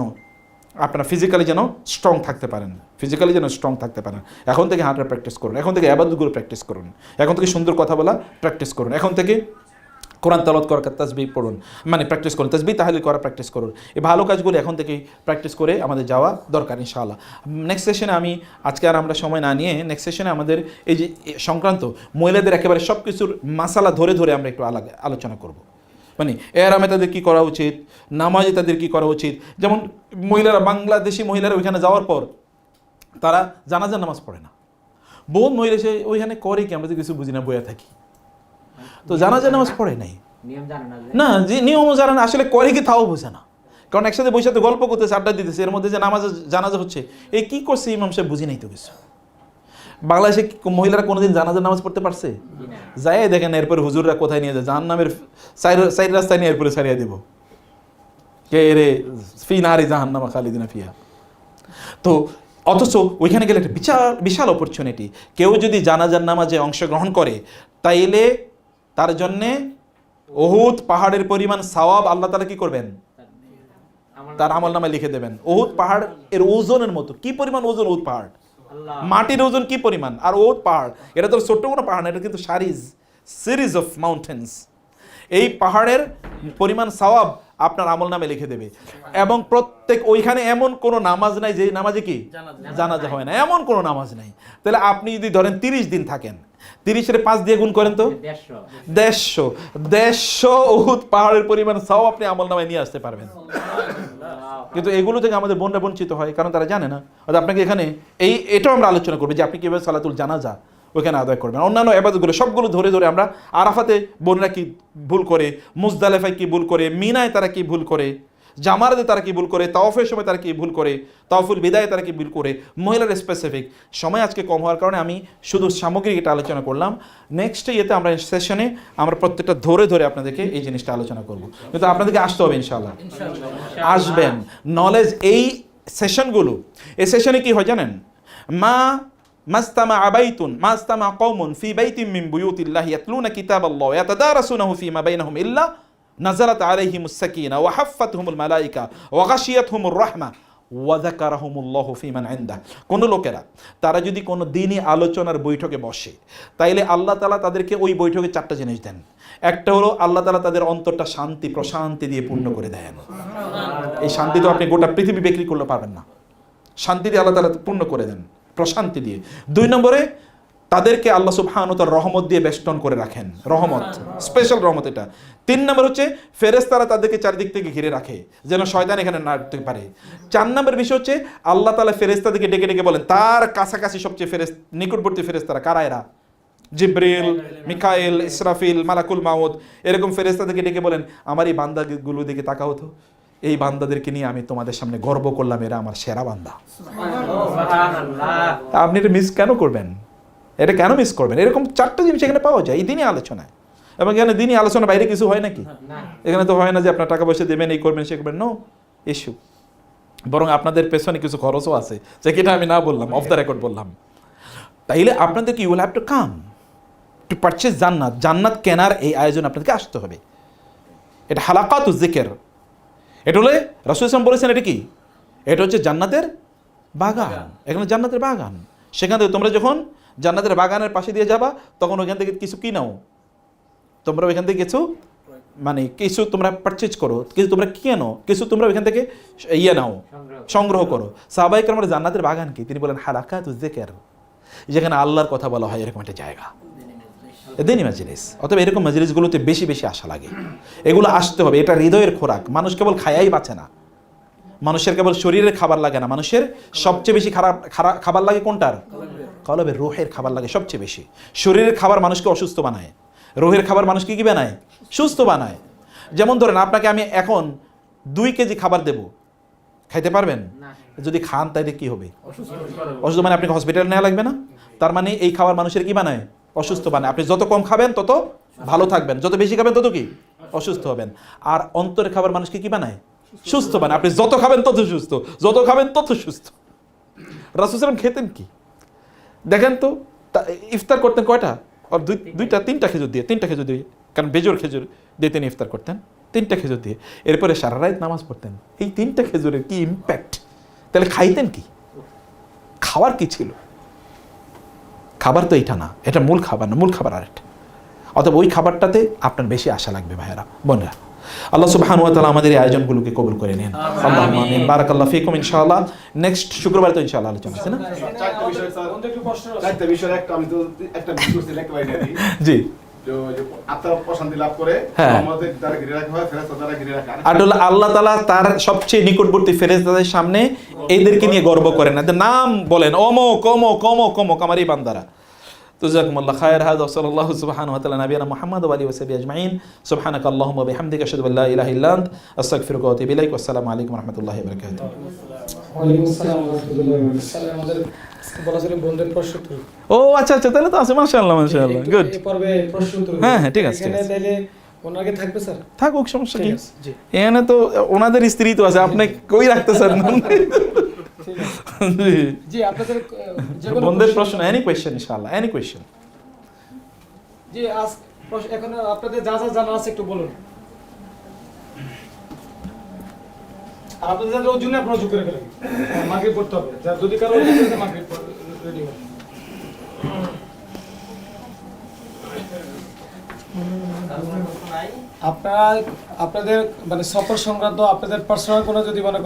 আপনারা ফিজিক্যালি যেন স্ট্রং থাকতে পারেন, ফিজিক্যালি যেন স্ট্রং থাকতে পারেন। এখন থেকে হাঁটার প্র্যাকটিস করুন, এখন থেকে ইবাদতগুলো প্র্যাকটিস করুন, এখন থেকে সুন্দর কথা বলা প্র্যাকটিস করুন, এখন থেকে কোরআন তেলাওয়াত করার তাসবিহ পড়ুন, মানে প্র্যাকটিস করুন, তাসবিহ তাহলিল করা প্র্যাকটিস করুন। এই ভালো কাজগুলো এখন থেকেই প্র্যাকটিস করে আমাদের যাওয়া দরকার ইনশাআল্লাহ। নেক্সট সেশনে আমি আজকে আর আমরা সময় না নিয়ে নেক্সট সেশনে আমাদের এই যে সংক্রান্ত মহিলাদের একেবারে সব কিছুর মাসালা ধরে ধরে আমরা একটু আলোচনা করব। মানে এহরামে তাদের কী করা উচিত, নামাজে তাদের কী করা উচিত। যেমন মহিলারা, বাংলাদেশি মহিলারা ওইখানে যাওয়ার পর তারা জানাজার নামাজ পড়ে না। বোন মহিলা সে ওইখানে করে কি, আমরা তো কিছু বুঝি না, বইয়া থাকি, তো জানাজার নামাজ পড়ে নাই না, যে নিয়মও জানে না, আসলে করে কি তাও বোঝে না। কারণ একসাথে বসে সাথে গল্প করতেছে, আড্ডা দিতেছে, এর মধ্যে যে জানাজা হচ্ছে, এই কি করছে ইমাম সাহেব বুঝি নাই তো কিছু। বাংলাদেশে মহিলারা কোনোদিন জানাজার নামাজ পড়তে পারছে? যাই দেখেন এরপরে হুজুররা কোথায় নিয়ে যায়, জাহান্নামের সাইড রাস্তায় নিয়ে এরপরে ছাড়িয়ে দেবো, কে রে ফি নারি জাহান্নামা খালিদিনা ফিহা। তো অথচ ওইখানে গেলে একটা বিশাল অপরচুনিটি। কেউ যদি জানাজার নামাজে অংশগ্রহণ করে তাইলে তার জন্যে উহুদ পাহাড়ের পরিমাণ সওয়াব আল্লাহ তাআলা কি করবেন, তার আমল নামায় লিখে দেবেন। উহুদ পাহাড় এর ওজনের মতো, কি পরিমাণ ওজন উহুদ পাহাড়, মাটির ওজন কি পরিমাণ। আর উহুদ পাহাড় এটা তো ছোট্ট কোনো পাহাড় না, এটা কিন্তু সিরিজ অফ মাউন্টেন্স। এই পাহাড়ের পরিমাণ সওয়াব আপনার আমল নামে লিখে দেবে। এবং প্রত্যেক ওইখানে এমন কোনো নামাজ নাই যে নামাজে কি জানাজা হয় না, এমন কোনো নামাজ নাই। তাহলে আপনি যদি ধরেন 30 দিন থাকেন, 30-এর 5 দিয়ে গুণ করেন তো 150 উহুদ পাহাড়ের পরিমাণ সওয়াব আপনি আমল নামায় নিয়ে আসতে পারবেন। কিন্তু এগুলো থেকে আমাদের বোনরা বঞ্চিত হয়, কারণ তারা জানে না। অর্থাৎ আপনাকে এখানে এটাও আমরা আলোচনা করবো যে আপনি কীভাবে সালাতুল জানাজা ওইখানে আদায় করবেন। অন্যান্য ইবাদতগুলো সবগুলো ধরে ধরে আমরা আরাফাতে বোনরা কি ভুল করে, মুজদালিফায় কি ভুল করে, মিনায় তারা কি ভুল করে, জামারাতে তারা কি ভুল করে, তাওয়াফের সময় তারা কি ভুল করে, তাওয়াফুল বিদায়ে তারা কি ভুল করে, মহিলার স্পেসিফিক। সময় আজকে কম হওয়ার কারণে আমি শুধু সামগ্রিক এটা আলোচনা করলাম। নেক্সট ইয়েতে আমরা সেশনে আমরা প্রত্যেকটা ধরে ধরে আপনাদেরকে এই জিনিসটা আলোচনা করব। কিন্তু আপনাদেরকে আসতে হবে ইনশাআল্লাহ, আসবেন। নলেজ এই সেশনগুলো, এই সেশনে কি হয় জানেন, মাস্তামা কওমুন ফি বাইতিন মিন বুয়ুতিল্লাহি ইয়াতলুনা কিতাবাল্লাহ ওয়া ইয়াতাদারাসুনাহু ফীমা বাইনাহুম ইল্লা নাযালাত আলাইহিমুস সাকিনা ওয়া হাফফাতহুমুল মালায়েকা ওয়া গাশিয়াতহুমুর রাহমা ওয়া যাকারাহুমুল্লাহু ফীমান ইনদাহ। কোন লোকেরা তারা যদি কোনো দ্বীনি আলোচনার বৈঠকে বসে, তাইলে আল্লাহ তাআলা তাদেরকে ওই বৈঠকে 4টা জিনিস দেন। একটা হলো আল্লাহ তাআলা তাদের অন্তরটা শান্তি প্রশান্তি দিয়ে পূর্ণ করে দেন। এই শান্তি তো আপনি গোটা পৃথিবী বিক্রি করলে পারবেন না। শান্তি দিয়ে আল্লাহ তাআলা পূর্ণ করে দেন, প্রশান্তি দিয়ে। 2 নম্বরে তাদেরকে আল্লাহ সুবহানাহু ওয়া তাআলা রহমত দিয়ে বেষ্টন করে রাখেন, রহমত, স্পেশাল রহমত এটা। 3 নম্বর হচ্ছে ফেরেশতারা তাদেরকে চারিদিক থেকে ঘিরে রাখে যেন শয়তান এখানে না আসতে পারে। 4 নম্বর বিষয় হচ্ছে আল্লাহ তাআলা ফেরেশতাদেরকে ডেকে ডেকে বলেন, তার কাছাকাছি সবচেয়ে নিকটবর্তী ফেরেশতারা কারা এরা, জিবরিল, মিকাইল, ইসরাফিল, মালাকুল মাউত, এরকম ফেরেশতাদেরকে ডেকে বলেন, আমার এই বান্দাগুলো দিকে তাকাও তো, এই বান্দাদেরকে নিয়ে আমি তোমাদের সামনে গর্ব করলাম, এরা আমার সেরা বান্দা। আপনি এটা মিস কেন করবেন, এটা কেন মিস করবেন? এরকম 4টা জিনিস এখানে পাওয়া যায় এই দিনই আলোচনায়। এবং এখানে দিনই আলোচনা বাইরে কিছু হয় নাকি? এখানে তো হয় না যে আপনার টাকা পয়সা দেবেন, এই করবেন সে করবেন, নো ইস্যু। বরং আপনাদের পেছনে কিছু খরচও আছে, যেটা আমি না বললাম, অফ দ্য রেকর্ড বললাম। তাইলে আপনাদেরকে you will have to come to purchase জান্নাত। জান্নাত কেনার এই আয়োজন আপনাদেরকে আসতে হবে। এটা হালাকাতুজ যিকির। এটা হলে রাসূল সাল্লাল্লাহু আলাইহি ওয়াসাল্লাম বলেছেন এটা কি, এটা হচ্ছে জান্নাতের বাগান। এখানে জান্নাতের বাগান। সেখান থেকে তোমরা যখন জান্নাতের বাগানের পাশে দিয়ে যাবা, তখন ওইখান থেকে কিছু কিনাও, তোমরা ওইখান থেকে কিছু মানে কিছু তোমরা পারচেজ করো, কিছু তোমরা কেনো, কিছু তোমরা ওইখান থেকে নাও, সংগ্রহ করো। সাহাবায়ে কেরামের জান্নাতের বাগান কি? তিনি বলেন হালাকাতুজ যিকির, যেখানে আল্লাহর কথা বলা হয়, এরকম একটা জায়গা, দিনী মাজলিস। অতএব এরকম মাজলিসগুলোতে বেশি বেশি আশা লাগে, এগুলো আসতে হবে। এটা হৃদয়ের খোরাক। মানুষ কেবল খায়াই বাঁচে না, মানুষের কেবল শরীরের খাবার লাগে না, মানুষের সবচেয়ে বেশি খাবার লাগে কোনটার? কলবের, রুহের খাবার লাগে সবচেয়ে বেশি। শরীরের খাবার মানুষকে অসুস্থ বানায়, রুহের খাবার মানুষকে কি বানায়? সুস্থ বানায়। যেমন ধরেন আপনাকে আমি এখন 2 কেজি খাবার দেব, খাইতে পারবেন? যদি খান তাইলে কি হবে? অসুস্থ। মানে আপনাকে হসপিটালে নেওয়া লাগবে না? তার মানে এই খাবার মানুষের কি বানায়? অসুস্থ বানায়। আপনি যত কম খাবেন তত ভালো থাকবেন, যত বেশি খাবেন তত কি অসুস্থ হবেন। আর অন্তরের খাবার মানুষকে কি বানায়? সুস্থ বানায়। আপনি যত খাবেন তত সুস্থ, যত খাবেন তত সুস্থ। রাসূল সাল্লাল্লাহু খেতেন কি দেখেন তো, ইফতার করতেন কয়টা? আর দুইটা 3টা খেজুর দিয়ে, 3টা খেজুর দিয়ে, কারণ বেজোর খেজুর দিয়ে তিনি ইফতার করতেন, 3টা খেজুর দিয়ে। এরপরে সারা রাত নামাজ পড়তেন। এই 3টা খেজুরের কি ইম্প্যাক্ট! তাহলে খাইতেন কি? খাবার কি ছিল? খাবার তো এইটা না, এটা মূল খাবার না, মূল খাবার আরেকটা। অতএব ওই খাবারটাতে আপনার বেশি আশা লাগবে ভাইয়েরা বোনেরা। আল্লাহ সুবহানাহু ওয়া তাআলা আমাদের এই আয়োজনগুলোকে কবুল করে নেন। আল্লাহুম্মা আমিন। বারাকাল্লাহু ফিকুম। ইনশাআল্লাহ নেক্সট শুক্রবার তো ইনশাআল্লাহ আলোচনা আছে না? চারটা বিষয়, একটা আমি তো একটা বিষয় সিলেক্ট করে দিই। জি, আত্মার প্রশান্তি লাভ করে, হ্যাঁ। আমাদের দ্বারা ঘিরে রাখা হয়, ফেরেশতা দ্বারা ঘিরে রাখা। আর হলো আল্লাহ তাআলা তার সবচেয়ে নিকটবর্তী ফেরেশতাদের সামনে এইদেরকে নিয়ে গর্ব করেন না, নাম বলেন অমুক অমুক অমুক অমুক আমার এই বান্দারা। তো জাযাকুমুল্লাহ খায়র। হাযা সাল্লাল্লাহু সুবহানাহু ওয়া তাআলা নবিয়ানা মুহাম্মদ ওয়া আলিহি ওয়া সাহবিহি আজমাইন। সুবহানাকা আল্লাহুম্মা ওয়া বিহামদিকা আশহাদু আল্লা ইলাহা ইল্লা আনতা আস্তাগফিরুকা ওয়া আতুবু ইলাইক। আসসালামু আলাইকুম ওয়া রাহমাতুল্লাহি ওয়া বারাকাতুহু। ওয়ালাইকুম আসসালাম ওয়া রাহমাতুল্লাহি ওয়া বারাকাতুহু। আমাদের বলা ছিল বন্ধের প্রশ্ন উত্তর। ও আচ্ছা আচ্ছা, তাহলে তো আছে। মাশাআল্লাহ মাশাআল্লাহ, গুড। এই পর্বে প্রশ্ন উত্তর। হ্যাঁ হ্যাঁ, ঠিক আছে ঠিক এখানে আছে। তাইলে ওনাকে থাকবে স্যার? থাকুক, সমস্যা কি? ঠিক আছে, জি। এখানে তো ওনাদের স্ত্রী তো আছে, আপনি কই রাখতেছেন? ঠিক আছে। জি, জি, আপনাদের যে কোনো বন্ধের প্রশ্ন, এনি কোয়েশ্চেন ইনশাআল্লাহ, এনি কোয়েশ্চেন। জি, আজ এখন আপনাদের যা যা জানা আছে একটু বলুন। আর আপনাদের যাদের ওর জন্য আপনারা যোগ করে ফেলেন, মাগরিব পড়তে হবে। যদি কারো মাগরিব রেডি হয়। আপনাদের মানে সফর সংক্রান্ত আপনাদের পার্সোনাল কোনো যদি মনে করেন